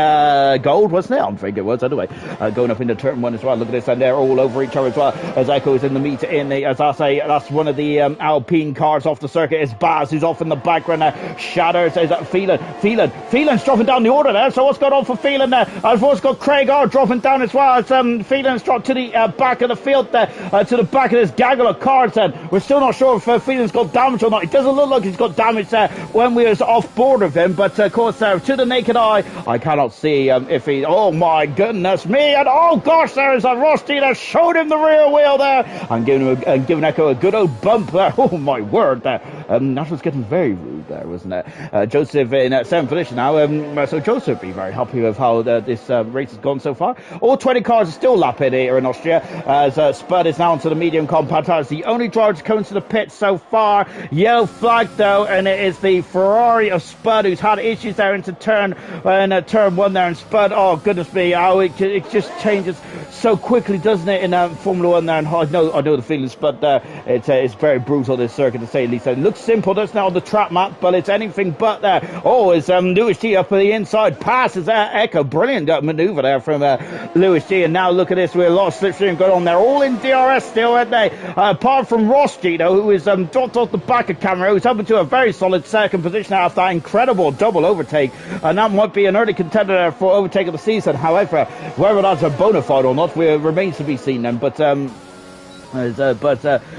gold, wasn't it? I think it was anyway. Going up into turn 1 as well. Look at this, and they're all over each other as well. As Echo is in the meet in the, as I say, that's one of the Alpine cars off the circuit. It's Baz who's off in the background there. Shatters is Feelin's dropping down the order there. So what's going on for Feelin there? I've also got Craig R dropping down as well. As Feelin's dropped to the back of the field there, to the back of this gaggle of cars then. We're still not sure if Feelin's got damage or not. It doesn't look like he's got damage there when we was off board of him, but of course to the naked eye I cannot see if he, oh my goodness me, and oh gosh, there is a Rusty that showed him the rear wheel there and giving Echo a good old bump there. Oh my word there. That was getting very rude there, wasn't it? Joseph in 7th position now. So Joseph will be very happy with how this race has gone so far. All 20 cars are still lapping here in Austria, as Spud is now onto the medium compact tires. The only driver to come into the pit so far. Yellow flag though, and it is the Ferrari of Spud who's had issues there into turn 1 there, and Spud, oh goodness me, how it just changes so quickly, doesn't it, in Formula 1 there, and I know the feelings, but it's very brutal, this circuit, to say the least. It looks simple, doesn't it, on the track map, but it's anything but there. Oh, it's Lewis G up at the inside, passes Echo, brilliant manoeuvre there from Lewis G, and now look at this, with a lot of slipstream going on there, all in DRS still, aren't they? Apart from Ross G, though, who is dropped off the back of camera, who's up into a very solid second position after that incredible double overtake, and that might be an early contender there for overtake of the season. However, whether that's a bona fide or not, remains to be seen then, but as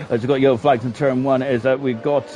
we've got yellow flags in turn 1, is that we've got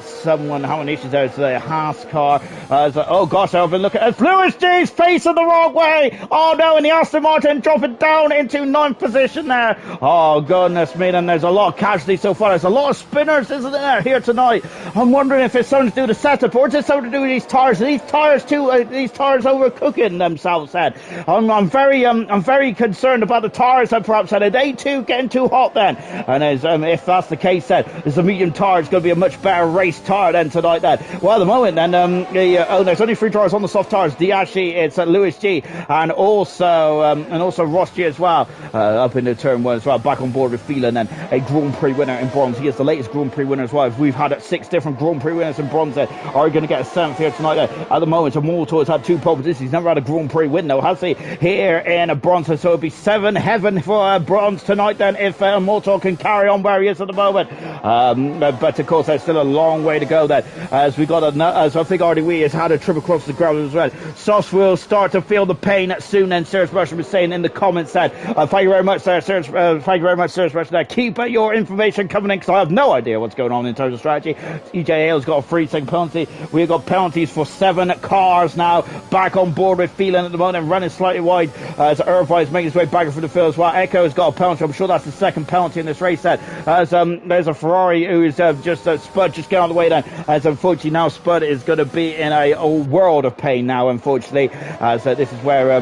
someone having issues there. It's a Haas car. Oh gosh, I've been looking at Lewis G's facing the wrong way. Oh no, and the Aston Martin dropping down into 9th position there. Oh goodness me, and there's a lot of casualties so far. There's a lot of spinners, isn't there, here tonight? I'm wondering if it's something to do with the setup, or is it something to do with these tires? These tires overcooking themselves. Then I'm very concerned about the tires. Perhaps are they too getting too hot then? And if that's the case, then there's a medium tire. It's going to be a much better race tire then tonight. Then, well, at the moment, then there's only 3 drivers on the soft tires. Diashi, it's Lewis G, and also Ross G as well, up into turn 1 as well. Back on board with Phelan, and a Grand Prix winner in bronze. He is the latest Grand Prix winner as well. We've had 6 different Grand Prix winners in bronze. Are we going to get a 7th here tonight? At the moment, Immortal has had 2 pole positions. He's never had a Grand Prix win though, has he? Here in a bronze, so it'll be 7 heaven for bronze tonight. Then, if Immortal can carry on where he is at the moment, but of course there's still a long way to go then, as we got as I think Artie Wee has had a trip across the ground as well. Sauce will start to feel the pain soon then, Serge Bersham was saying in the comments that thank you very much there, Serge, thank you very much, Serge Bersham there. Keep your information coming in, because I have no idea what's going on in terms of strategy. EJA's got a 3-second penalty. We've got penalties for 7 cars now, back on board with Phelan at the moment, running slightly wide as Irvine is making his way back through the field as well. Echo has got a penalty. I'm sure that's the 2nd penalty in this race set, as there's a Ferrari who is Spud just getting on the way down, as unfortunately now Spud is going to be in a world of pain now, unfortunately, as this is where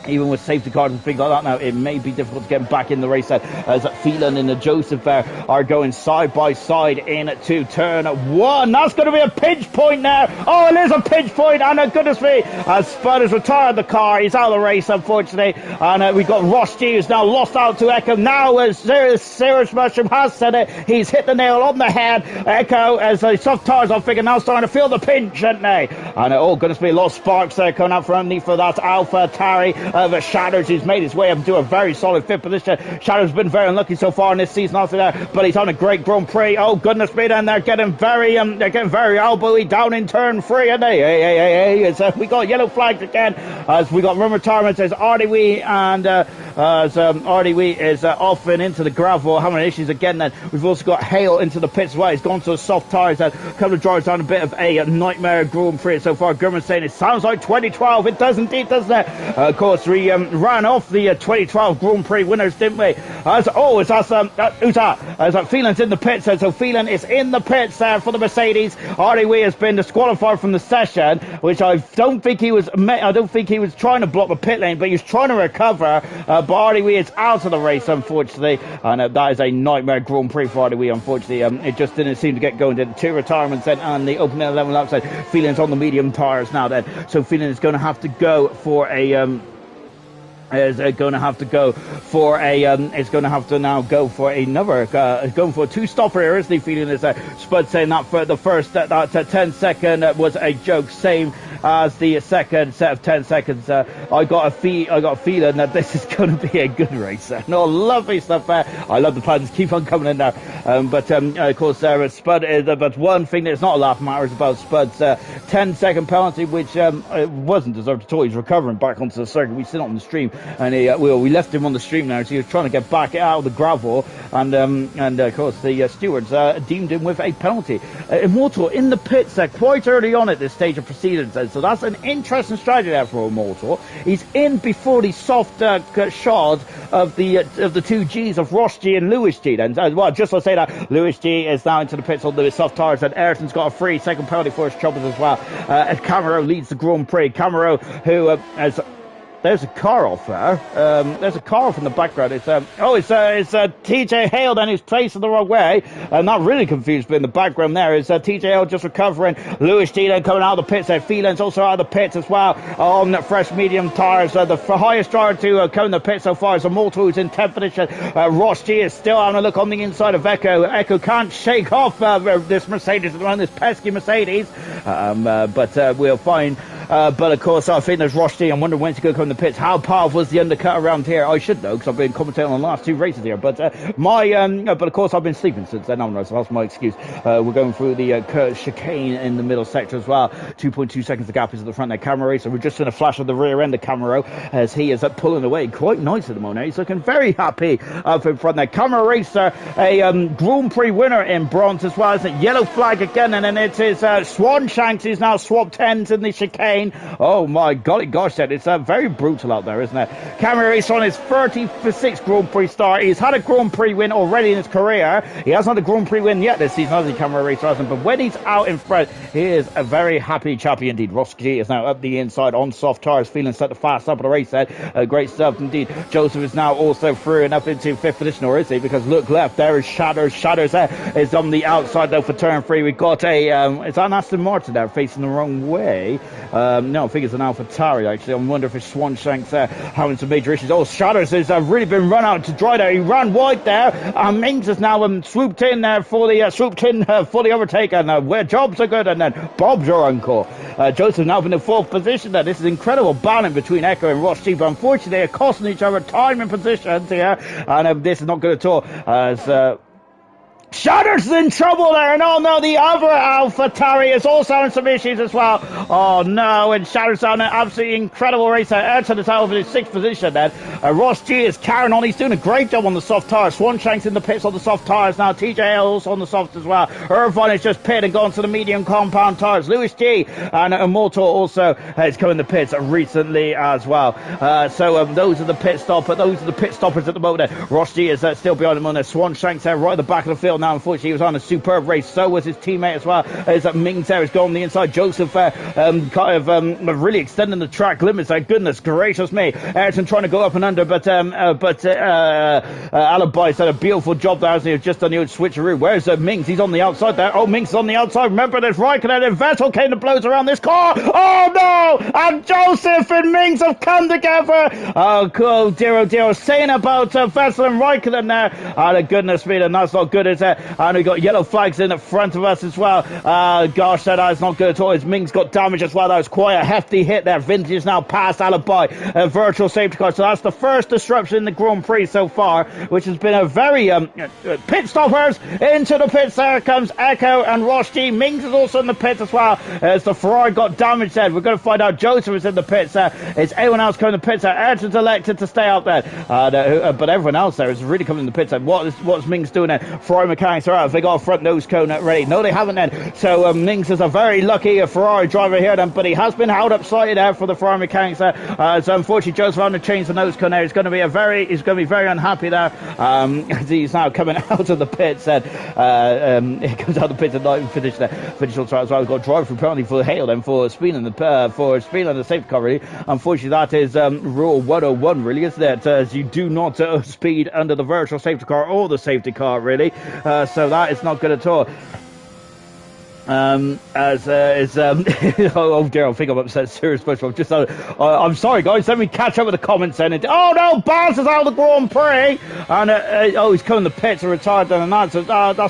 even with safety cars and things like that now, it may be difficult to get back in the race set, as Phelan and the Joseph are going side by side into turn 1. That's going to be a pinch point now. Oh, it is a pinch point, and goodness me, as Spud has retired the car, he's out of the race unfortunately, and we've got Ross G who's now lost out to Echo. Now, as Cyrus Mushroom has said it, he's hit the nail on the head. Echo, as the soft tires I figure now starting to feel the pinch, aren't they? And oh goodness me, a lot of sparks there coming out from underneath for that Alpha Tari of Shatters, who's made his way up to a very solid 5th position. Shatters has been very unlucky so far in this season after that, but he's on a great Grand Prix. Oh goodness me, and they're getting very elbowy down in turn 3, and hey, we got yellow flags again, as we got run retirements as Artie Wee, and as Artie Wee is off and into the gravel, having issues again. Then we've also got Hale into the pits as well. He's gone to the soft tyres. A couple of drivers down a bit of a nightmare Grand Prix so far. Gurman's saying it sounds like 2012. It does indeed, doesn't it? Of course, we ran off the 2012 Grand Prix winners, didn't we? Who's that? As Phelan's in the pits, so Phelan is in the pits for the Mercedes. Artie Wee has been disqualified from the session, which I don't think he was trying to block the pit lane, but he was trying to recover. But Artie Wee is out of the race, unfortunately, and that is a nightmare Grand Prix for Artie Wee, unfortunately. It just didn't seem to get going. Did 2 retirements then, and the opening 11 laps. Phelan's on the medium tyres now then, so Phelan is going to have to go for a is going to have to go for another going for a 2-stopper here, isn't he? Feeling is Spud saying that for the first that 10-second was a joke, same as the second set of 10 seconds. I got a feeling that this is going to be a good race. No, lovely stuff there. I love the puns, keep on coming in there. But of course, Spud is. But one thing that's not a laugh matter is about Spud's 10-second penalty, which wasn't deserved at all. He's recovering back onto the circuit. We sit on the stream, and we left him on the stream now, so he was trying to get back out of the gravel, and of course the stewards deemed him with a penalty. Immortal in the pits quite early on at this stage of proceedings, as So that's an interesting strategy there for Immortal. He's in before the soft shot of the two Gs of Ross G and Lewis G. And well, just to say that Lewis G is now into the pits on the soft tires, and Ayrton's got a free second penalty for his troubles as well. And Camaro leads the Grand Prix. Camaro, who has... There's a car off there. There's a car off in the background. It's TJ Hale then, who's placed in the wrong way. I'm not really confused, but in the background there is TJ Hale just recovering. Lewis G then coming out of the pits there. Phelan's also out of the pits as well on the fresh medium tyres. The highest driver to come in the pit so far is Immortal, who's in 10th position. Ross G is still having a look on the inside of Echo. Echo can't shake off this Mercedes at the moment, this pesky Mercedes. But we'll find... but of course, I think there's Ross G. I'm wondering when's he going to come in the pits. How powerful was the undercut around here? I should know because I've been commentating on the last two races here. But but of course, I've been sleeping since then. So that's my excuse. We're going through the chicane in the middle sector as well. 2.2 seconds the gap is at the front there. Camaro racer. We're just in a flash of the rear end of Camaro as he is pulling away quite nice at the moment. He's looking very happy up in front there. Camaro racer, a Grand Prix winner in bronze as well. It's a yellow flag again, and then it is Swanshanks who's now swapped ends in the chicane. Oh my golly gosh, that it's very brutal out there, isn't it? Camaro racer on his 36th Grand Prix start. He's had a Grand Prix win already in his career. He hasn't had a Grand Prix win yet this season, has he? Camaro racer hasn't. But when he's out in front, he is a very happy chappy indeed. Ross G is now up the inside on soft tires, feeling set to fast up of the race set. Great stuff indeed. Joseph is now also through and up into 5th position, or is he? Because look left, there is Shatters. Shatters is on the outside though for turn 3. We've got it's an Aston Martin there facing the wrong way. No, I think it's an AlphaTauri actually. I wonder if it's Swanshanks having some major issues. Oh, Shatters has really been run out to dry there. He ran wide there. Mings has now swooped in there for the overtake, and where jobs are good, and then Bob's your uncle. Joseph now in the 4th position there. This is incredible battling between Echo and Ross G, but unfortunately they are costing each other time and positions here, and this is not good at all as Shatters is in trouble there, and oh no, the other AlphaTauri is also having some issues as well. Oh no, and Shatters on an absolutely incredible race there. Ayrton is out of his 6th position then. Ross G is carrying on. He's doing a great job on the soft tyres. Swanshanks in the pits on the soft tyres now. TJ Hale also on the soft as well. Irvine is just pitted and gone to the medium compound tyres. Lewis G and Immortal also is coming to the pits recently as well. So those are the pit stoppers. Those are the pit stoppers at the moment. Ross G is still behind him on there. Swanshanks there right at the back of the field. Now, unfortunately, he was on a superb race. So was his teammate as well. As Mings there is going on the inside. Joseph really extending the track limits. Goodness gracious me. Ayrton trying to go up and under, but Alibi's done a beautiful job there, hasn't he? Just done the old switcheroo. Where's Mings? He's on the outside there. Oh, Mings is on the outside. Remember, there's Raikkonen and Vettel came to blows around this car. Oh no! And Joseph and Mings have come together. Oh, cool. Dear. Saying about Vettel and Raikkonen there. Oh, goodness me, and that's not good, is it? And we've got yellow flags in the front of us as well. Gosh, that is not good at all. His Mings got damage as well. That was quite a hefty hit there. Vintage is now past Alibi. A virtual safety car. So that's the first disruption in the Grand Prix so far, which has been a very pit stoppers into the pits. There comes Echo and Ross G. Mings is also in the pits as well. As the Ferrari got damaged there. We're going to find out Joseph is in the pits. Is anyone else coming in the pits? Ayrton's elected to stay out there. But everyone else there is really coming in the pits. What's Mings doing there? Ferrari mechanics are out. Have they got a front nose cone ready? No, they haven't then. So Mings is a very lucky Ferrari driver here then, but he has been held up slightly there for the Ferrari mechanics there. So unfortunately, Joseph having to change the nose cone there. He's going to be very unhappy there. He's now coming out of the pits and he comes out of the pits and not even finished on track as well. We've got a driver for penalty for Hale then for speeding the safety car really. Unfortunately, that is rule 101 really, isn't it? As you do not speed under the virtual safety car or the safety car really. So that is not good at all. Oh dear, I think I'm upset serious much. I'm sorry guys, let me catch up with the comments then. Oh no, Baz is out of the Grand Prix and he's coming to the pits and retired then, and that's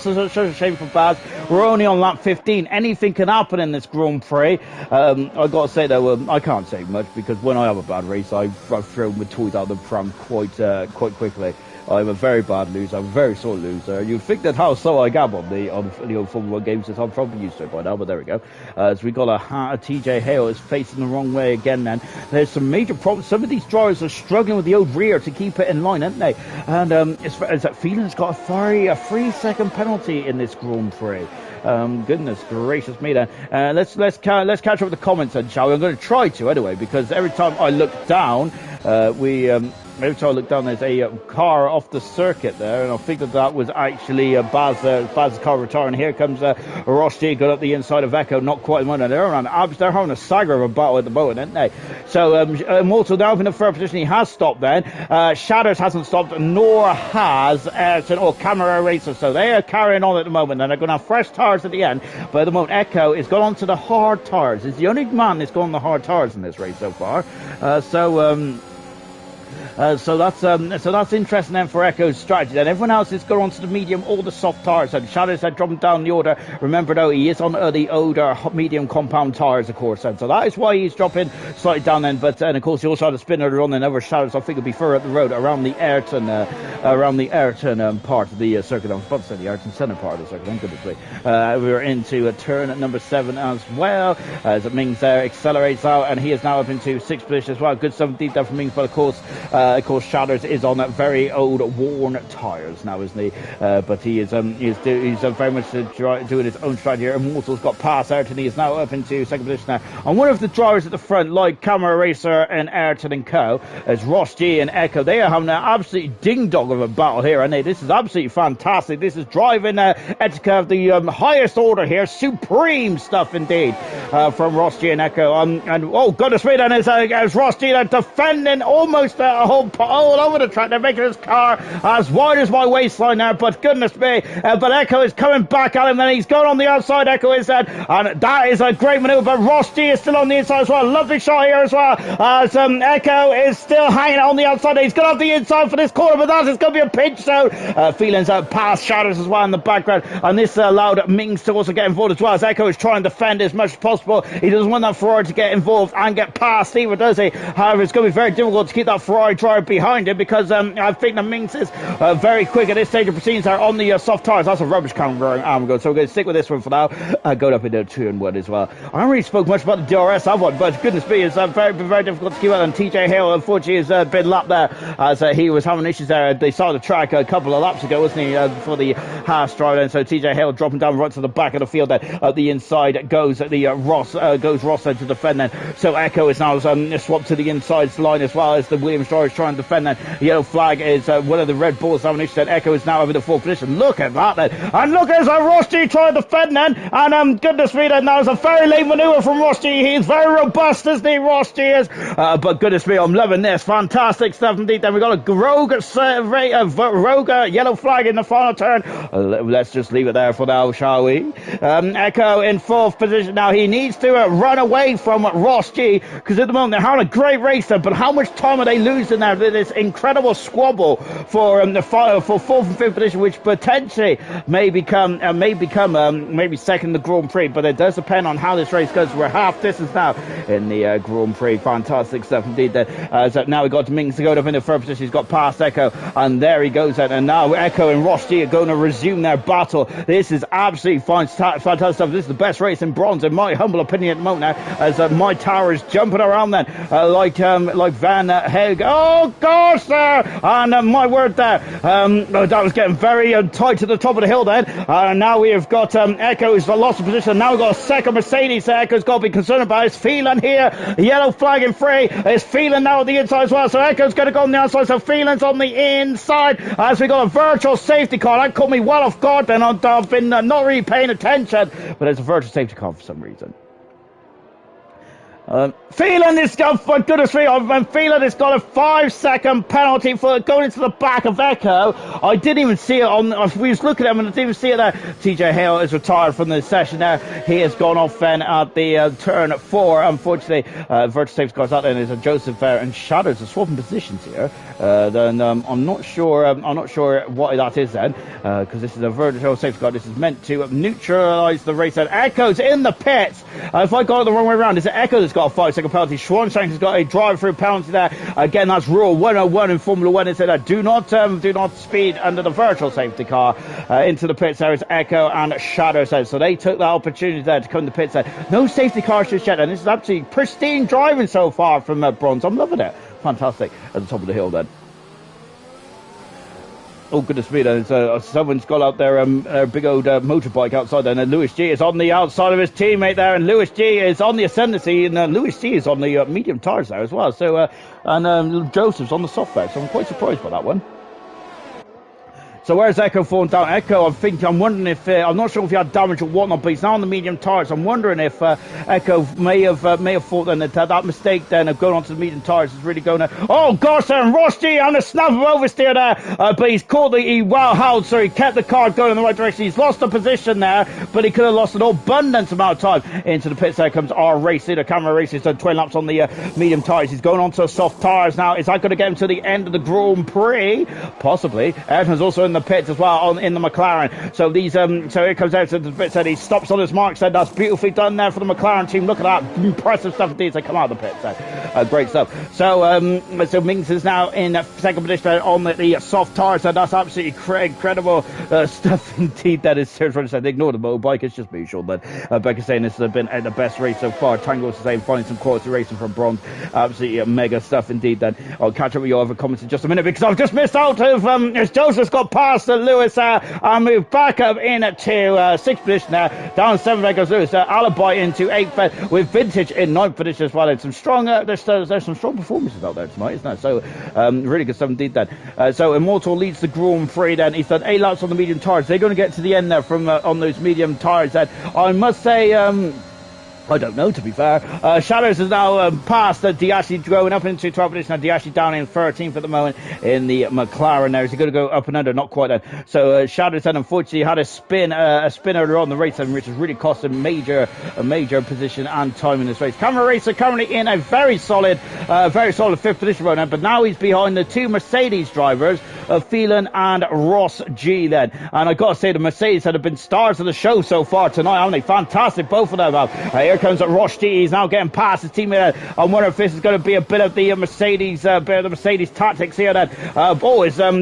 such a shame for Baz. We're only on lap 15. Anything can happen in this Grand Prix. I gotta say though, I can't say much because when I have a bad race I've thrown my toys out of the pram quite quickly. I'm a very bad loser. I'm a very sore loser. You'd think that how so I am on the old Formula 1 games, as I'm probably used to it by now, but there we go. As we got a TJ Hale is facing the wrong way again then. There's some major problems. Some of these drivers are struggling with the old rear to keep it in line, aren't they? And it's that feeling's got a 3-second penalty in this Grand Prix. Goodness gracious me then. Let's catch up with the comments then, shall we? I'm going to try to anyway, because every time I look down, every time I look down, there's a car off the circuit there, and I think that was actually Baz's car retiring. Here comes Ross G going up the inside of Echo, not quite one. They're having a sagger of a battle at the moment, aren't they? So Immortal now in the third position. He has stopped then. Shadows hasn't stopped, nor has Ayrton or Camera Racer. So they are carrying on at the moment, and they're going to have fresh tyres at the end. But at the moment, Echo is gone on to the hard tyres. He's the only man that's gone on the hard tyres in this race so far. So that's interesting then for Echo's strategy. Then everyone else is going on to the medium or the soft tyres. And Shadows had dropped down the order. Remember though, he is on the older medium compound tyres, of course. And so that is why he's dropping slightly down then. But and of course he also had a spinner on and over Shadows. I think it'll be further up the road around the Ayrton part of the circuit. I was about to say the Ayrton Centre part of the circuit. Thank goodness me. We're into turn at number 7 as well. As Mings there accelerates out, and he is now up into 6th position as well. Good stuff deep there from Mings, but of course, Shadows is on that very old worn tyres now, isn't he? But he's very much doing his own strategy here. Immortal's got past Ayrton. He is now up into 2nd position now. And one of the drivers at the front, like Camera Racer and Ayrton and Co, as Ross G and Echo, they are having an absolute ding-dong of a battle here, and this is absolutely fantastic. This is driving Etika of the highest order here. Supreme stuff indeed from Ross G and Echo. And oh goodness me, then as Ross G defending almost all over the track. They're making his car as wide as my waistline now, but goodness me, but Echo is coming back at him, and he's going on the outside. Echo is and that is a great manoeuvre, but Ross G is still on the inside as well. Lovely shot here as well, as Echo is still hanging on the outside. He's got off the inside for this corner, but that is going to be a pinch zone. Feelings out past Shadows as well in the background, and this allowed Mings to also get involved as well, as Echo is trying to defend as much as possible. He doesn't want that Ferrari to get involved and get past either, does he? However, it's going to be very difficult to keep that Ferrari driver behind him, because I think that Mings is very quick at this stage of proceedings are on the soft tyres. That's a rubbish camera arm go, so we're going to stick with this one for now. Going up into 2 and 1 as well. I haven't really spoke much about the DRS I've won, but goodness me, it's very difficult to keep out. And TJ Hale unfortunately has been lapped there, as he was having issues there. They saw the track a couple of laps ago, wasn't he, for the Haas driver, and so TJ Hale dropping down right to the back of the field then. At the inside goes the Ross to defend then. So Echo is now swapped to the inside line as well, as the Williams driver is trying to defend then. Yellow flag is one of the Red Bulls having issues then. Echo is now over the 4th position. Look at that then. And look as Ross G trying to defend then. And goodness me, then that was a very late manoeuvre from Ross G. He's very robust, isn't he, Ross G is? But goodness me, I'm loving this. Fantastic stuff indeed. Then we've got a rogue yellow flag in the final turn. Let's just leave it there for now, shall we? Echo in 4th position. Now he needs to run away from Ross G, because at the moment they're having a great race there, but how much time are they losing there? This incredible squabble for 4th and 5th position, which potentially may become maybe second in the Grand Prix, but it does depend on how this race goes. We're half distance now in the Grand Prix. Fantastic stuff indeed there. So now we've got Mings to go up in the 3rd position. He's got past Echo, and there he goes then. And now Echo and Ross G are going to resume their battle. This is absolutely fantastic stuff. This is the best race in bronze, in my humble opinion at the moment now, as my tower is jumping around then like Van Haig. Oh gosh there, and my word there, that was getting very tight to the top of the hill then. Now we have got Echo's lost the position. Now we've got a second Mercedes that Echo's got to be concerned about. It's Phelan here, yellow flag in free. It's Phelan now on the inside as well, so Echo's going to go on the outside, so Phelan's on the inside, as we got a virtual safety car. That caught me well off guard then. I've been not really paying attention, but there's a virtual safety car for some reason. Phelan is for goodness me, Phelan has got a 5-second penalty for going into the back of Echo. I didn't even see it we was looking at him and I didn't even see it there. TJ Hale is retired from the session there. He has gone off then at the turn 4. Unfortunately, virtual safety cars out there, and there's a Joseph there and Shadows are swapping positions here. Then I'm not sure what that is then, because this is a virtual safety car. This is meant to neutralise the race. And Echo's in the pits. If I got it the wrong way around, is it Echo that's got a 5-second penalty. Schwanschank has got a drive-through penalty there. Again, that's rule 101 in Formula 1. It said do not speed under the virtual safety car into the pits. There is Echo and Shadow says. So they took that opportunity there to come to the pits there. No safety cars just yet, and this is absolutely pristine driving so far from Bronze. I'm loving it. Fantastic. At the top of the hill then. Oh, goodness me, then. Someone's got out their big old motorbike outside there, and Lewis G is on the outside of his teammate there, and Lewis G is on the ascendancy, and Lewis G is on the medium tyres there as well. So, and Joseph's on the soft back, so I'm quite surprised by that one. So where's Echo falling down? Echo, I'm wondering if I'm not sure if he had damage or whatnot, but he's now on the medium tyres. I'm wondering if Echo may have thought then that mistake then of going onto the medium tyres is really going to. Oh gosh, and Rosti on a snap of oversteer there, but he's caught so he kept the car going in the right direction. He's lost the position there, but he could have lost an abundant amount of time. Into the pits there comes our race leader, Camera Race. He's done 20 laps on the medium tyres. He's going onto soft tyres now. Is that going to get him to the end of the Grand Prix? Possibly. Ayrton's also in the pits as well in the McLaren. So these so here comes out to the pits and he stops on his mark. Said that's beautifully done there for the McLaren team. Look at that impressive stuff indeed. They come out of the pits. Great stuff. So Minks is now in second position on the soft tires. So that's absolutely incredible stuff indeed. That is seriously said. Ignore the motorbike. It's just usual. But Becca's saying this has been the best race so far. Tango's saying finding some quality racing from Bronze. Absolutely mega stuff indeed. Then I'll catch up with your other comments in just a minute because I've just missed out of as Joseph's got past Lewis and moved back up into sixth position there. Down 7 there goes Lewis. Alibi into 8th with Vintage in 9th position as well. And some strong there's some strong performances out there tonight, isn't there? So really good stuff indeed then. So Immortal leads the Grand Prix then. He's done 8 laps on the medium tyres. They're going to get to the end there from on those medium tyres then. I must say I don't know, to be fair. Shadows is now past Diashi going up into 12th position. Diashi down in 13th at the moment in the McLaren there. Is he going to go up and under? Not quite then. So Shadows then unfortunately had a spin earlier on the race, which has really cost him a major position and time in this race. Camera Racer currently in a very solid 5th position right now, but now he's behind the 2 Mercedes drivers, Phelan and Ross G then. And I got to say, the Mercedes have been stars of the show so far tonight, haven't they? Fantastic, both of them have. Here comes Ross G. He's now getting past his teammate. I wonder if this is going to be a bit of the Mercedes tactics here then.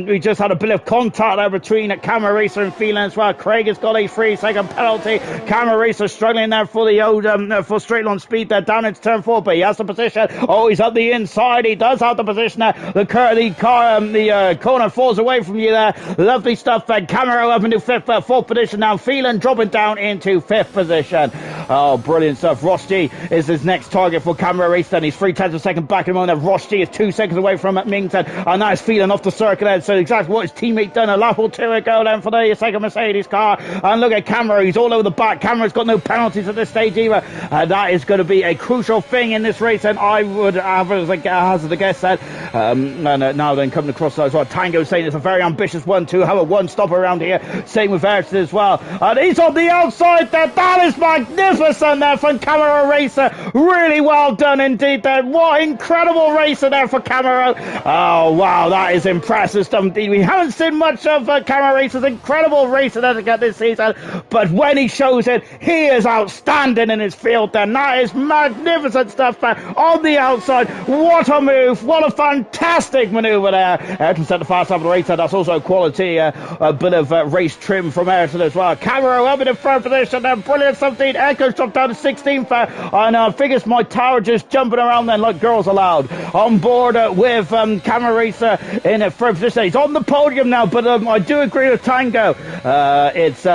We just had a bit of contact there between Camera Racer and Phelan as well. Craig has got a 3-second penalty. Camera Racer struggling there for the old for straight line speed there down into turn 4, but he has the position. Oh, he's at the inside. He does have the position there. The corner falls away from you there. Lovely stuff. Camera up into 4th position now. Phelan dropping down into 5th position. Oh, brilliant stuff. Ross G is his next target for Camera Race then. He's 3/10 of a second back in the moment. Ross G is 2 seconds away from Mington, and now he's Phelan off the circuit then. So exactly what his teammate done a lap or two ago then for the second Mercedes car. And look at Camera, he's all over the back. Camera's got no penalties at this stage either. That is going to be a crucial thing in this race, and I would have as a guess that. Now then coming across as well. Tango saying it's a very ambitious one to have a one-stop around here. Same with Ayrton as well. And he's on the outside there. That is magnificent there from Camera Racer. Really well done indeed there. What incredible racer there for Camera. Oh wow, that is impressive stuff indeed. We haven't seen much of Camera Racer's incredible racer there to get this season, but when he shows it, he is outstanding in his field then. That is magnificent stuff there on the outside. What a move, what a fantastic manoeuvre there. Ayrton set the fast lap of the race there. That's also quality, a bit of race trim from Ayrton as well. Camera up in the 3rd position there. Brilliant stuff indeed. Echo's dropped down to 16th there. And I figures my tower just jumping around then like girls allowed. On board with Camera Racer in a 3rd position. He's on the podium now, but I do agree with Tango. It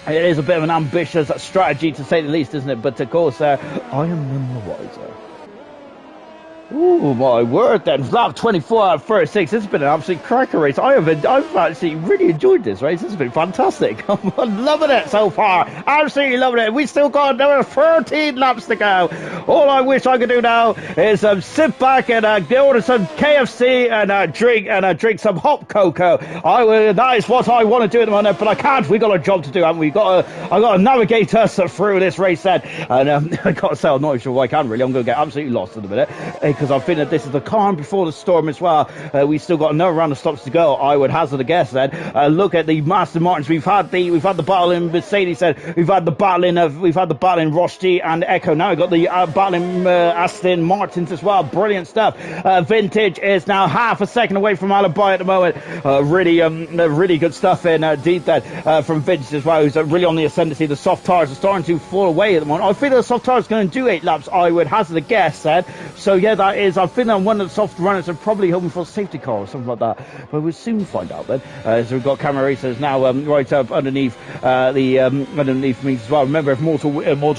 is a bit of an ambitious strategy to say the least, isn't it? But of course, I am none the wiser. Ooh, my word then. Lap 24 out of 36. This has been an absolute cracker race. I've actually really enjoyed this race. This has been fantastic. I'm loving it so far. Absolutely loving it. We still got another 13 laps to go. All I wish I could do now is sit back and order some KFC and drink some hot cocoa. That is what I want to do at the moment, but I can't. We've got a job to do, haven't we? I got to navigate us through this race then. And I got to say, I'm not sure if I can really. I'm going to get absolutely lost in a minute. Because I think that this is the calm before the storm as well. We still got another round of stops to go. I would hazard a guess then. Look at the Master Martins. We've had the battle in Mercedes. We've had the battle in Ross G and Echo. Now we've got the battling Aston Martins as well. Brilliant stuff. Vintage is now half a second away from Alibi at the moment. Really good stuff indeed from Vintage as well, who's really on the ascendancy. The soft tires are starting to fall away at the moment. I feel the soft tires are going to do 8 laps, I would hazard a guess, Ed. So yeah, that is, I think one of the soft runners are probably hoping for a safety car or something like that. But we'll soon find out then. So we've got camera racers now right up underneath underneath me as well. Remember, if Mortal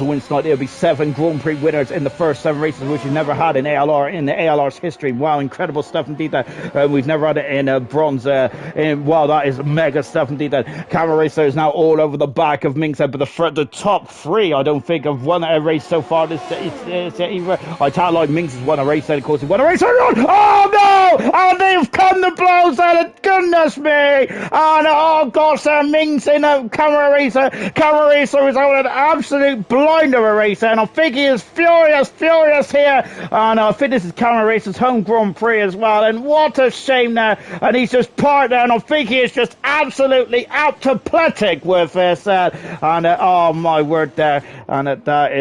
wins tonight, there'll be 7 Grand Prix winners in the first 7 races, which we've never had in ALR's history. Wow, incredible stuff indeed. We've never had it in bronze. Wow, that is mega stuff indeed. Camera racer is now all over the back of Minx, but the top 3, I don't think, have won a race so far. I tell like Minx has won a race, and of course he won a race. Oh no! Oh, they've come the blows out of goodness me! And oh gosh, Minx in a camera racer. Camera racer is out an absolute blinder of a racer, and I think he is furious here. And I think this is camera racer's home Grand Prix as well. And what a shame there. And he's just parked there, and I think he is just absolutely apoplectic with this. Oh my word there. And that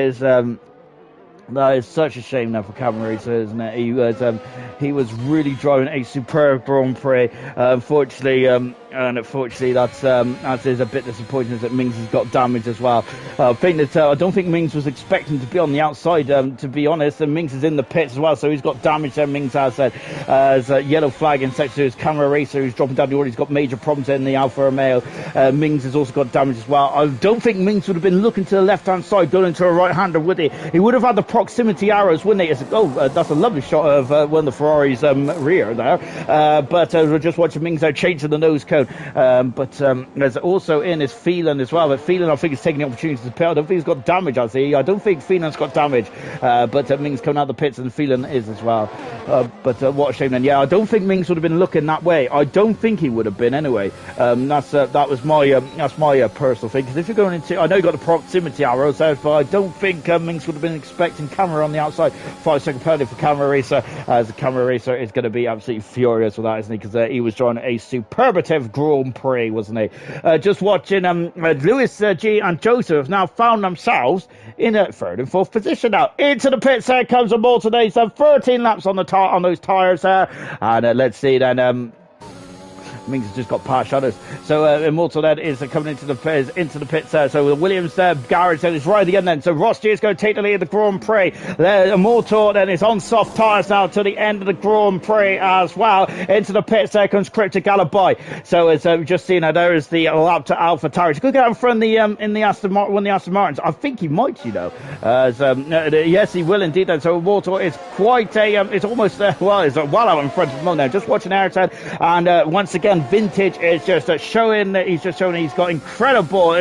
is such a shame now for Cameron Racer, isn't it? He was really driving a superb Grand Prix. Unfortunately, that is a bit disappointing that Mings has got damage as well. I don't think Mings was expecting to be on the outside, to be honest. And Mings is in the pits as well, so he's got damage there. Mings has a yellow flag in section 2. His camera racer who's dropping down the order. He's got major problems in the Alfa Romeo. Mings has also got damage as well. I don't think Mings would have been looking to the left-hand side, going into a right-hander, would he? He would have had the proximity arrows, wouldn't he? That's a lovely shot of one of the Ferrari's rear there. But we're just watching Mings out changing the nose cone. There's also in his Phelan as well. But Phelan, I think, is taking the opportunity to pit. I don't think he's got damage, I see. I don't think Phelan's got damage. But Mings coming out of the pits, and Phelan is as well. What a shame then. Yeah, I don't think Mings would have been looking that way. I don't think he would have been anyway. That's my personal thing. Because if you're going into, I know you got the proximity arrows there, but I don't think Mings would have been expecting camera on the outside. 5-second penalty for camera racer. As the camera racer is going to be absolutely furious with that, isn't he? Because he was drawing a superlative Grand Prix, wasn't he? Just watching Lewis G and Joseph have now found themselves in a 3rd and 4th position now. Into the pits there comes a more today. So 13 laps on those tyres there. And let's see then. Mings has just got past shutters. So Immortal then is coming into the pits there. So the Williams garage then is right at the end then. So Ross G is going to take the lead of the Grand Prix. Immortal then is on soft tyres now to the end of the Grand Prix as well. Into the pits there comes Cryptic Alibi. So as we've just seen, there is the lap to Alpha Tires. He could get out in front in the Aston Martins. I think he might, you know. Yes, he will indeed. And so Immortal is quite it's almost it's well out in front of him now. Just watching Ayrton, and once again, Vintage is just showing that he's got incredible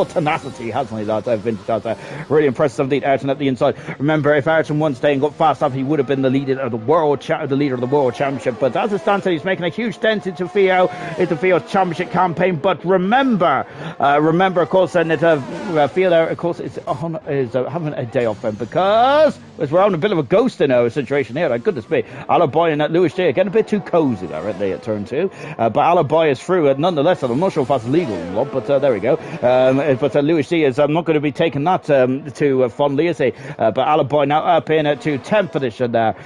tenacity, hasn't he? That Vintage has really impressive indeed. Ayrton at the inside. Remember, if Ayrton won today and got fast up, he would have been the leader of the world championship. But as it stands, he's making a huge dent into Fio's championship campaign. But remember, of course, then that Fio there, of course, is having a day off then, because we're having a bit of a ghost in our situation here. Like, goodness me, Alibi and Lewis J are getting a bit too cozy there, aren't they, at turn 2? But Alibi is through nonetheless, and I'm not sure if that's legal or not, but there we go. But Lewis G is not going to be taking that too fondly, is he? But Alibi now up in to 10th position there.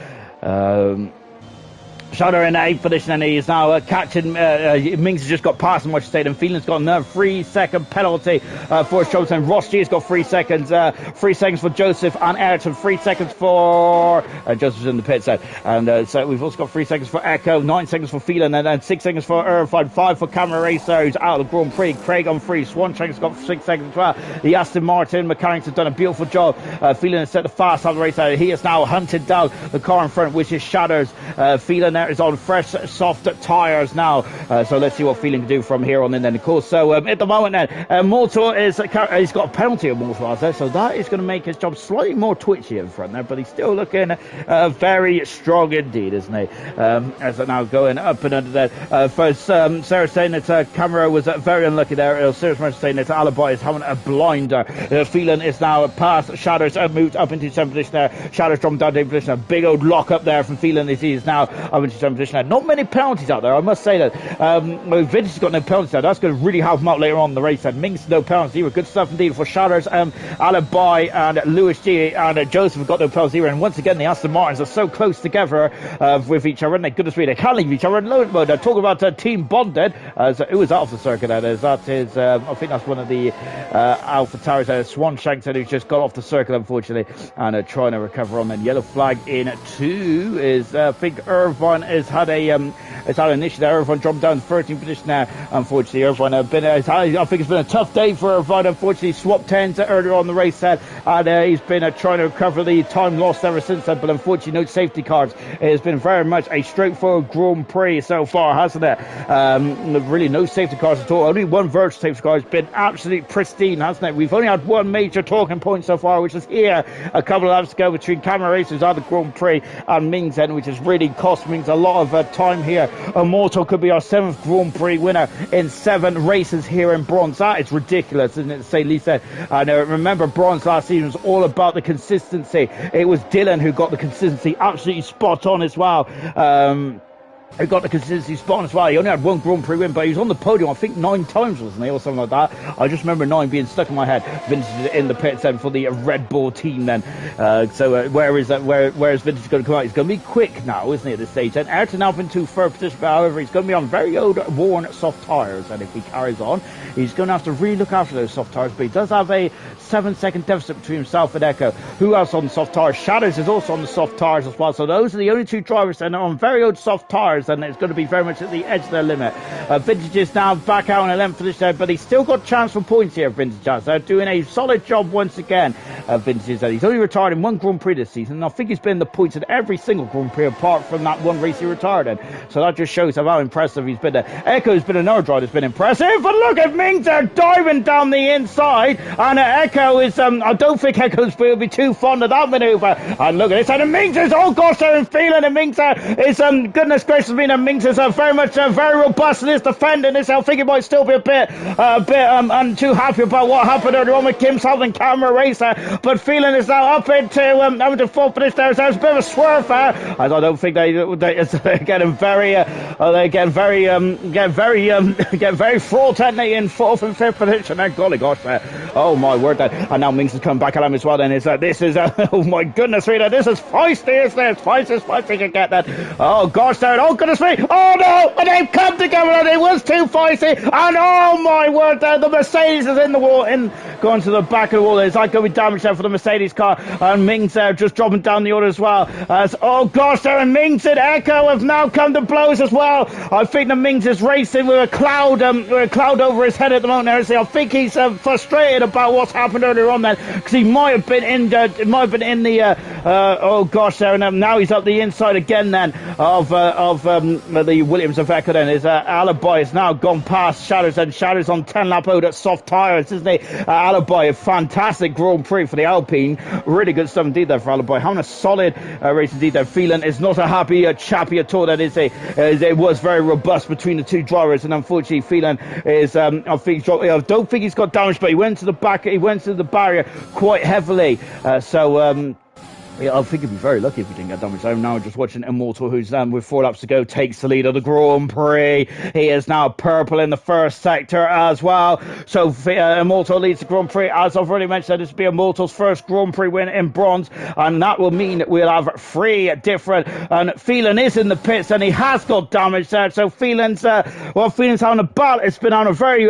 Shutter in 8th position, and he's now catching. Mings has just got past him, I should say. And Phelan's got another 3-second penalty for Joseph. And Ross G has got 3 seconds. 3 seconds for Joseph and Ayrton. 3 seconds for Joseph's in the pit set. And so we've also got 3 seconds for Echo, 9 seconds for Phelan, and then 6 seconds for Irvine, 5 for Camera Racer, who's out of the Grand Prix. Craig on 3. Swanshank's got 6 seconds as well. The Aston Martin mechanics have done a beautiful job. Phelan has set the fast on the race out. He has now hunted down the car in front, which is Shatters. Phelan there is on fresh, soft tyres now. So let's see what Phelan can do from here on in then, of course. So at the moment then, Mortal he's got a penalty of Mortal there, so that is going to make his job slightly more twitchy in front there, but he's still looking very strong indeed, isn't he? As they're now going up and under there. First, Sarah saying that Camera was very unlucky there. Sarah's saying that Alibi is having a blinder. Phelan is now past Shatters, moved up into 7th position there. Shatters dropping down to 8th position. A big old lock up there from Phelan as he is now up once he's done position there. Not many penalties out there, I must say that. Vintage has got no penalties there. That's going to really help him out later on in the race. And Mings, no penalties either. Good stuff indeed for Shatters, Alibi and Lewis G and Joseph have got no penalties either. And once again, the Aston Martins are so close together with each other. And they goodness me, they can't leave each other in load mode. Talk about team bonded. Who was that off the circuit? That is, I think that's one of the Alpha Towers. Swanshank who's just got off the circuit, unfortunately, and trying to recover on. Then yellow flag in 2 is I think Irvine has had an issue there. Irvine dropped down 13th position now. Unfortunately, Irvine I think it's been a tough day for Irvine. Unfortunately, swapped 10s earlier on the race set, and he's been trying to recover the time lost ever since then. But unfortunately, no safety cars. It has been very much a straightforward Grand Prix so far, hasn't it? Really, no safety cars at all. Only one virtual safety car. Has been absolutely pristine, hasn't it? We've only had one major talking point so far, which is here a couple of laps ago between camera racers at the Grand Prix and Mings, which has really cost Mings a lot of time here. Immortal could be our 7th Grand Prix winner in 7 races here in bronze. That is ridiculous, isn't it, to say least? And remember, bronze last season was all about the consistency. It was Dylan who got the consistency absolutely spot on as well. He got the consistency spot on as well. He only had one Grand Prix win, but he was on the podium, I think 9 times, wasn't he, or something like that. I just remember 9 being stuck in my head. Vintage in the pits then for the Red Bull team then. Where is Vintage going to come out? He's going to be quick now, isn't he, at this stage? And Ayrton up into 3rd position, but however, he's going to be on very old, worn soft tyres, and if he carries on, he's going to have to really look after those soft tyres. But he does have a 7-second deficit between himself and Echo. Who else on the soft tyres? Shadows is also on the soft tyres as well. So those are the only 2 drivers that are on very old soft tyres, and it's going to be very much at the edge of their limit. Vintage is now back out on 11th position, but he's still got chance for points here. Vintage has. They're doing a solid job once again. Vintage is he's only retired in 1 Grand Prix this season, and I think he's been in the points in every single Grand Prix apart from that one race he retired in. So that just shows how impressive he's been there. Echo's been another driver that's been impressive, but look at Mings there diving down the inside, and Echo is I don't think Echo's will be too fond of that manoeuvre. And look at this, and Mings is, oh gosh, they're feeling, and Mings is goodness gracious me, and Mings is very much very robust in his defending this. I think he might still be a bit too happy about what happened earlier on with Kim Southern camera racer, but feeling is now up into 4th position. There's a bit of a swerve there, as I don't think they're getting very fraught in 4th and 5th position. Golly gosh, oh my word, and now Mings has come back at him as well. Then this is oh my goodness, Rita, this is feisty, isn't it? It's feisty can get that. Oh gosh, there, oh goodness me, oh no, and they've come together, and it was too feisty, and oh my word, the Mercedes is in the wall, going to the back of the wall. Is that going to be damaged there for the Mercedes car? And Mings just dropping down the order as well. As oh gosh, there, and Mings and Echo have now come to blows as well. I think the Mings is racing with a cloud over his head at the moment. I think he's frustrated about what's happened earlier on then, because he might have been in the oh gosh, there, and now he's up the inside again then of the Williams of Echo. Then his Alibi has now gone past Shadows, and Shadows on 10 lap out at soft tyres, isn't he? Alibi, a fantastic Grand Prix for the Alpine. Really good stuff indeed there for Alibi, having a solid race indeed there. Phelan is not a happy chappy at all. That is it was very robust between the 2 drivers, and unfortunately Phelan is I don't think he's got damage, but he went to the barrier quite heavily, yeah, I think he'd be very lucky if he didn't get damaged. I'm now just watching Immortal, who's with 4 laps to go, takes the lead of the Grand Prix. He is now purple in the first sector as well. So Immortal leads the Grand Prix. As I've already mentioned, this will be Immortal's first Grand Prix win in bronze, and that will mean that we'll have 3 different. And Phelan is in the pits, and he has got damage there. So Phelan's Phelan's having a battle. It's been on a very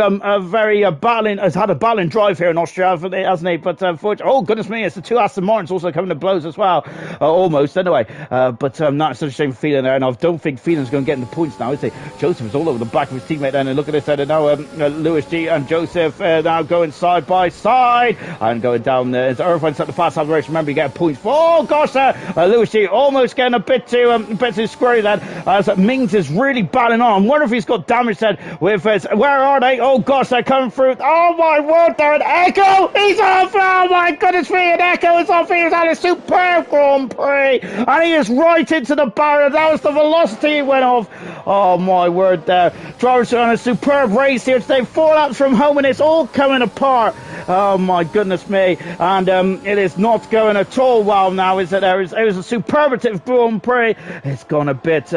battling. Has had a battling drive here in Austria, hasn't he? But unfortunately, oh goodness me, it's the 2 Aston Martins also coming to blows as well, almost anyway, but not such a shame for Phelan there, and I don't think Phelan's going to get in the points now, is he? Joseph is all over the back of his teammate then, and look at this, and now Lewis G and Joseph now going side by side and going down there. As Irvine's at the fast half of the race, remember you get points for, oh gosh, Lewis G almost getting a bit too squirrely then, as Mings is really battling on. I wonder if he's got damage then with his, where are they? Oh gosh, they're coming through, oh my word, they're an Echo, he's off, oh my goodness me, and Echo is off, he's had a superb Grand Prix, and he is right into the barrier. That was the velocity he went off. Oh my word, there. Drivers are on a superb race here today, 4 laps from home, and it's all coming apart. Oh my goodness me. And it is not going at all well now, is it? It was a superlative Grand Prix. It's gone a bit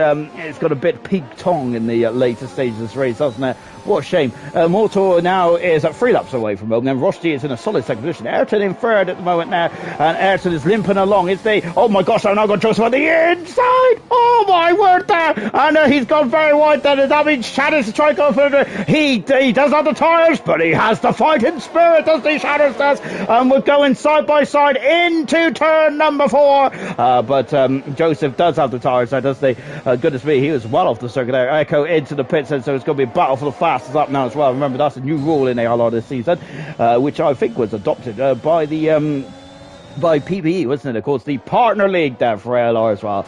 peak-tong in the later stages of this race, hasn't it? What a shame. Motor now is at 3 laps away from home. Then Rosti is in a solid second position. Ayrton in third at the moment now. And Ayrton is limping along. Oh my gosh, I've now got Joseph on the inside. Oh my word there. And he's gone very wide there. That means Shadows to try and go further. He does have the tyres, but he has the fighting spirit, doesn't he, Shadows does. And we're going side by side into turn number 4. But Joseph does have the tyres there, doesn't he? Goodness me, he was well off the circuit there. Echo into the pits, and so it's going to be a battle for the fastest up now as well. Remember, that's a new rule in ALR this season, which I think was adopted by PBE, wasn't it? Of course, the partner league there for ALR as well.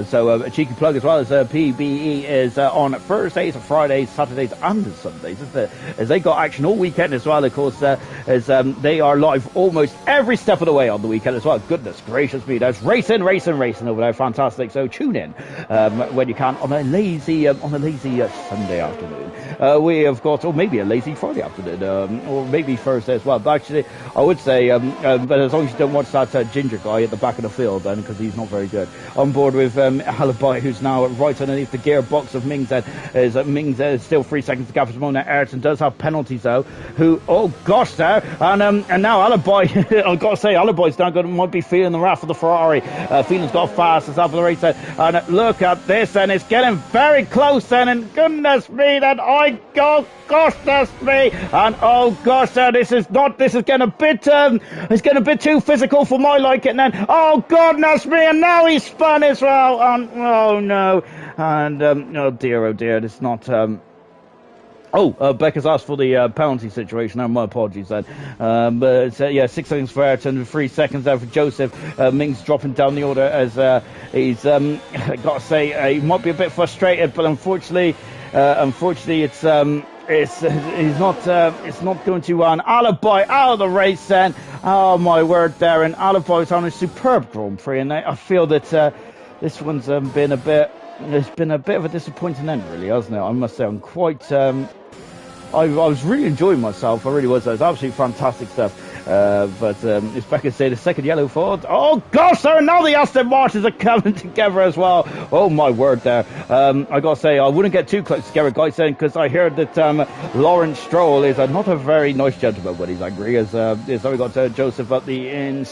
So a cheeky plug as well as PBE is on Thursdays, Fridays, Saturdays and Sundays, isn't it? As they got action all weekend as well, of course, as they are live almost every step of the way on the weekend as well. Goodness gracious me, there's racing over there. Fantastic. So tune in when you can on a lazy Sunday afternoon. We have got, or maybe a lazy Friday afternoon, or maybe Thursday as well. But actually, I would say, but as long as you don't watch that ginger guy at the back of the field then, because he's not very good. On board with Alibi, who's now right underneath the gearbox of Mings then. Mings is still 3 seconds to gap at the moment. Ayrton does have penalties though, oh gosh there, and now Alibi, I've got to say, Alibi's now might be feeling the wrath of the Ferrari. Feeling's got fast as after the race then, and look at this, and it's getting very close then, and goodness me, that gosh, that's me, and oh gosh, this is getting a bit, it's getting a bit too physical for my liking, and then, oh goodness me, and now he's spun as well, and oh no, and oh dear, this is not, Becca's asked for the penalty situation. No, my apologies then. But 6 seconds for Ayrton, 3 seconds there for Joseph. Mings dropping down the order as he's got to say he might be a bit frustrated, but unfortunately it's not going to run. Alibi out of the race then. Oh my word there, and Alibi's on a superb Grand Prix, and I feel that this one's been a bit of a disappointing end, really, hasn't it? I must say, I'm quite I was really enjoying myself. I really was. It was absolutely fantastic stuff. But as Becca said, the second yellow Ford. Oh gosh, there, now the Aston Martins are coming together as well. Oh my word there. I gotta say, I wouldn't get too close to Garrett Geisen, because I heard that Lawrence Stroll is not a very nice gentleman when he's angry. As we got Joseph at the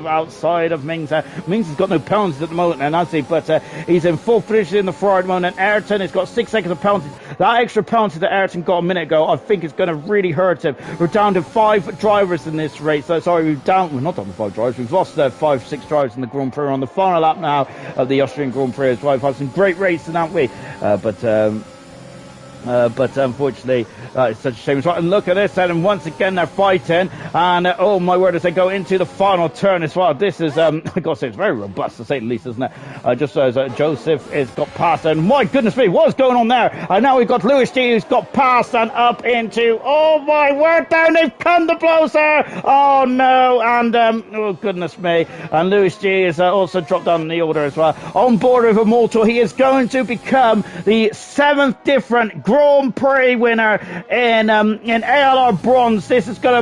outside of Mings. Mings has got no penalties at the moment, and but he's in full position in the Ferrari at the moment. And Ayrton has got 6 seconds of penalties. That extra penalty that Ayrton got a minute ago, I think is going to really hurt him. We're down to 5 drivers in this race. We're not down to 5 drivers. We've lost 5-6 drivers in the Grand Prix. We're on the final lap now of the Austrian Grand Prix as well. We've had some great racing, haven't we? But unfortunately, it's such a shame as well. And look at this, and once again they're fighting, and oh my word, as they go into the final turn as well. This is, I gotta say, it's very robust to say the least, isn't it? Just as Joseph has got past, and my goodness me, what's going on there? And now we've got Lewis G, who's got past and up into, oh my word, down, they've come the blows there. Oh no, and oh goodness me, and Lewis G is also dropped down in the order as well. On board with Immortal, he is going to become the 7th different Grand Prix winner in ALR Bronze. It's been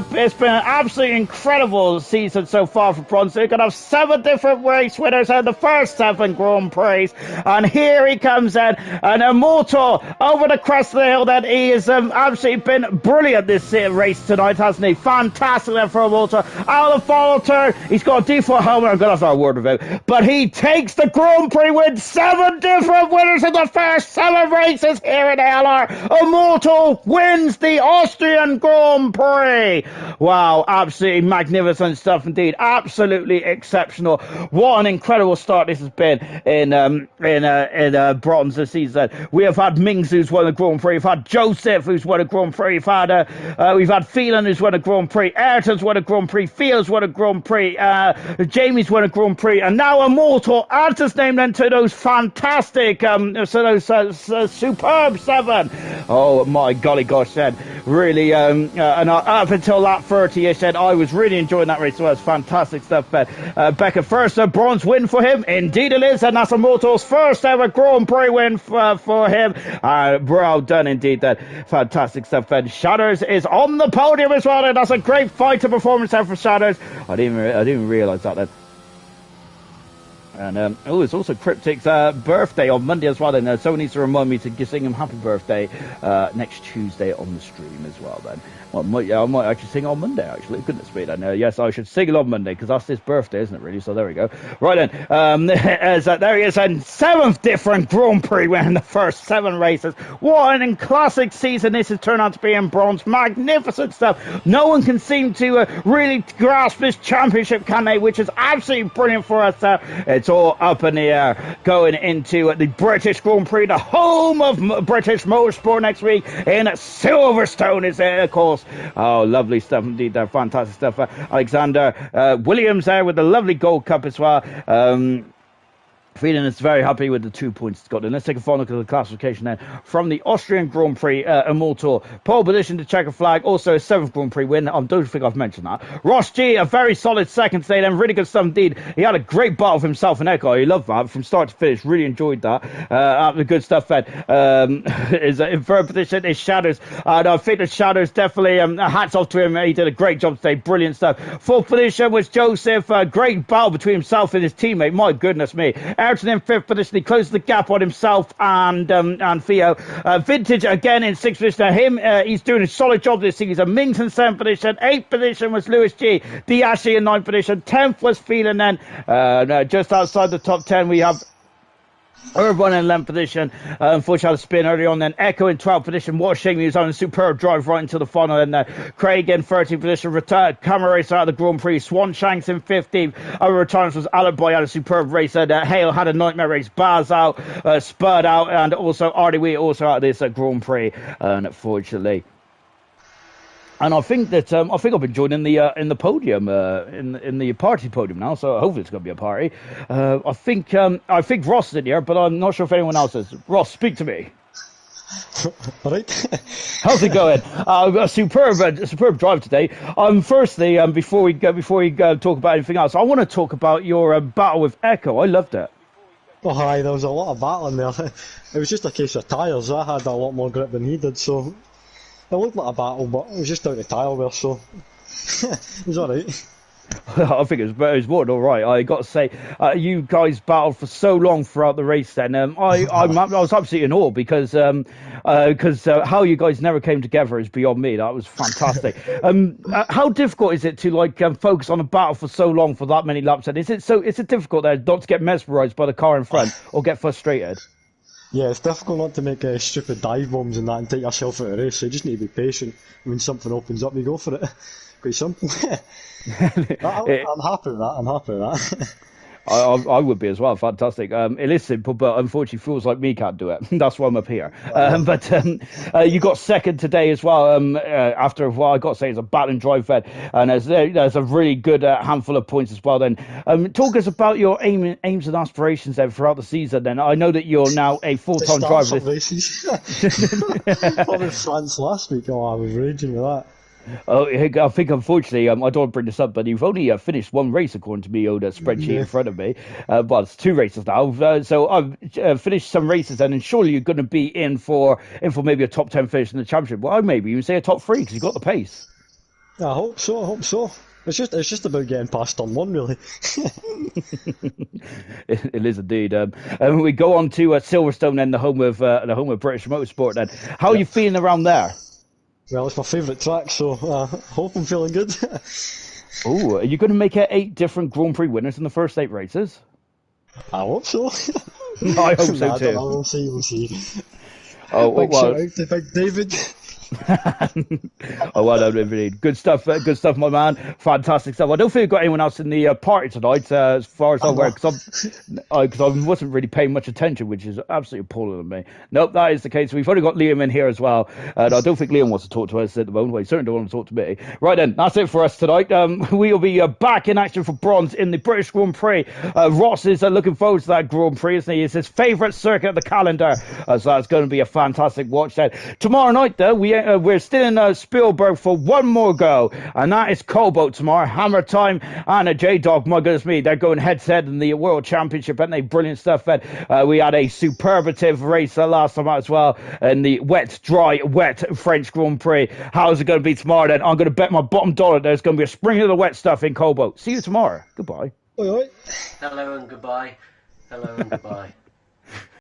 an absolutely incredible season so far for Bronze. They're going to have 7 different race winners in the first 7 Grand Prix, and here he comes in, and Immortal over the crest of the hill. That he has absolutely been brilliant this race tonight, hasn't he? Fantastic there for Immortal. Out of the final turn, he's got a default helmet. I'm going to have to have a word with him, but he takes the Grand Prix with 7 different winners in the first 7 races here in ALR. Immortal wins the Austrian Grand Prix. Wow, absolutely magnificent stuff indeed. Absolutely exceptional. What an incredible start this has been in Bronze this season. We have had Mings, who's won the Grand Prix. We've had Joseph, who's won a Grand Prix. We've had Phelan, who's won a Grand Prix. Ayrton's won a Grand Prix. Fields won a Grand Prix. Jamie's won a Grand Prix, and now Immortal adds his name then to those fantastic, superb 7. Oh my golly gosh then. really, up until lap 30-ish, then I was really enjoying that race. So it was fantastic stuff, Ben. Becca, first a bronze win for him. Indeed it is, and that's a Moto's first ever Grand Prix win for him. Well done indeed, then. Fantastic stuff, Ben. Shadows is on the podium as well, and that's a great fighter performance there for Shadows. I didn't even realise that then. And it's also Cryptic's birthday on Monday as well. Then someone needs to remind me to sing him happy birthday next Tuesday on the stream as well. Then I might actually sing on Monday. Actually, goodness me. Then yes, I should sing it on Monday because that's his birthday, isn't it? Really. So there we go. Right then, there he is, and 7th different Grand Prix win in the first 7 races. What an classic season this has turned out to be in bronze. Magnificent stuff. No one can seem to really grasp this championship, can they? Which is absolutely brilliant for us. It's all up in the air going into the British Grand Prix, the home of British motorsport next week in Silverstone is there, of course. Oh, lovely stuff indeed there. Fantastic stuff. Alexander Williams there with the lovely gold cup as well. Frieden is very happy with the 2 points it's got. And let's take a final look at the classification then. From the Austrian Grand Prix, Immortal, pole position to checker flag, also a 7th Grand Prix win. I don't think I've mentioned that. Ross G, a very solid second today then, really good stuff indeed. He had a great battle for himself and Echo. He loved that from start to finish, really enjoyed that. The good stuff then. Is in third position is Shadows. I think the Shadows definitely, hats off to him. He did a great job today, brilliant stuff. Fourth position was Joseph, great battle between himself and his teammate, my goodness me. Ayrton in 5th position, he closed the gap on himself and Theo. Vintage again in 6th position. He's doing a solid job this season. Mings in 7th position. 8th position was Lewis G. Diashi in 9th position. 10th was Phelan then. Just outside the top 10 we have Irvine in 11th position. Unfortunately, had a spin early on. Then Echo in 12th position. What a shame, he was on a superb drive right into the final. And Craig in 13th position. Camera race out of the Grand Prix. Swan Shanks in 15th. Our returns was Alibi had a superb race. And Hale had a nightmare race. Baz out, Spud out, and also Artie Wee also out of this Grand Prix. Unfortunately. And I think that I've been joining the podium in the party podium now, so hopefully it's going to be a party. I think Ross is in here, but I'm not sure if anyone else is. Ross, speak to me. All right. How's it going? A superb drive today. Firstly, before we talk about anything else, I want to talk about your battle with Echo. I loved it. Oh, hi, there was a lot of battling there. It was just a case of tyres. I had a lot more grip than he did, so it looked like a battle, but it was just down to tyre wear, so it was alright. I think it was more than alright. I got to say, you guys battled for so long throughout the race then. I was absolutely in awe because how you guys never came together is beyond me. That was fantastic. How difficult is it to focus on a battle for so long for that many laps? And is it difficult there not to get mesmerised by the car in front or get frustrated? Yeah, it's difficult not to make stupid dive bombs and that and take yourself out of the race, so you just need to be patient. When something opens up, you go for it. Quite simple. I'm happy with that. I would be as well. Fantastic. It is simple, but unfortunately fools like me can't do it. That's why I'm up here. You got second today as well. After a while, I got to say it's a battling drive fed, and there's a really good handful of points as well. Then talk us about your aims and aspirations then throughout the season. Then I know that you're now a full-time driver. Races. Probably France last week. Oh, I was raging with that. Oh, I think unfortunately, I don't want to bring this up, but you've only finished one race according to me on the spreadsheet in front of me. Well, it's 2 races now. So I've finished some races, and surely you're going to be in for maybe a top 10 finish in the championship. Well, maybe you say a top 3 because you've got the pace. I hope so. It's just about getting past on one, really. It is indeed. And we go on to Silverstone, then the home of British motorsport. Then, how are you feeling around there? Well, it's my favourite track, so I hope I'm feeling good. Oh, are you going to make it 8 different Grand Prix winners in the first 8 races? I hope so. I hope so too. We'll see. Oh, well, shout out to Big David. Oh, well done, indeed. Good stuff, my man. Fantastic stuff. I don't think we've got anyone else in the party tonight, as far as I'm aware, because I wasn't really paying much attention, which is absolutely appalling to me. Nope, that is the case. We've only got Liam in here as well, and I don't think Liam wants to talk to us at the moment. Well, he certainly don't want to talk to me. Right then, that's it for us tonight. We'll be back in action for bronze in the British Grand Prix. Ross is looking forward to that Grand Prix, isn't he? It's his favourite circuit of the calendar, so that's going to be a fantastic watch then. Tomorrow night, though, we we're still in Spielberg for one more go, and that is COBALT tomorrow. Hammer Time and a J-Dog. My goodness me, they're going head-to-head in the World Championship, and they brilliant stuff. And we had a superlative race last time as well in the wet, French Grand Prix. How's it going to be tomorrow then? I'm going to bet my bottom dollar there's going to be a spring of the wet stuff in COBALT. See you tomorrow. Goodbye. Oi, oi. Hello and goodbye. Hello and goodbye.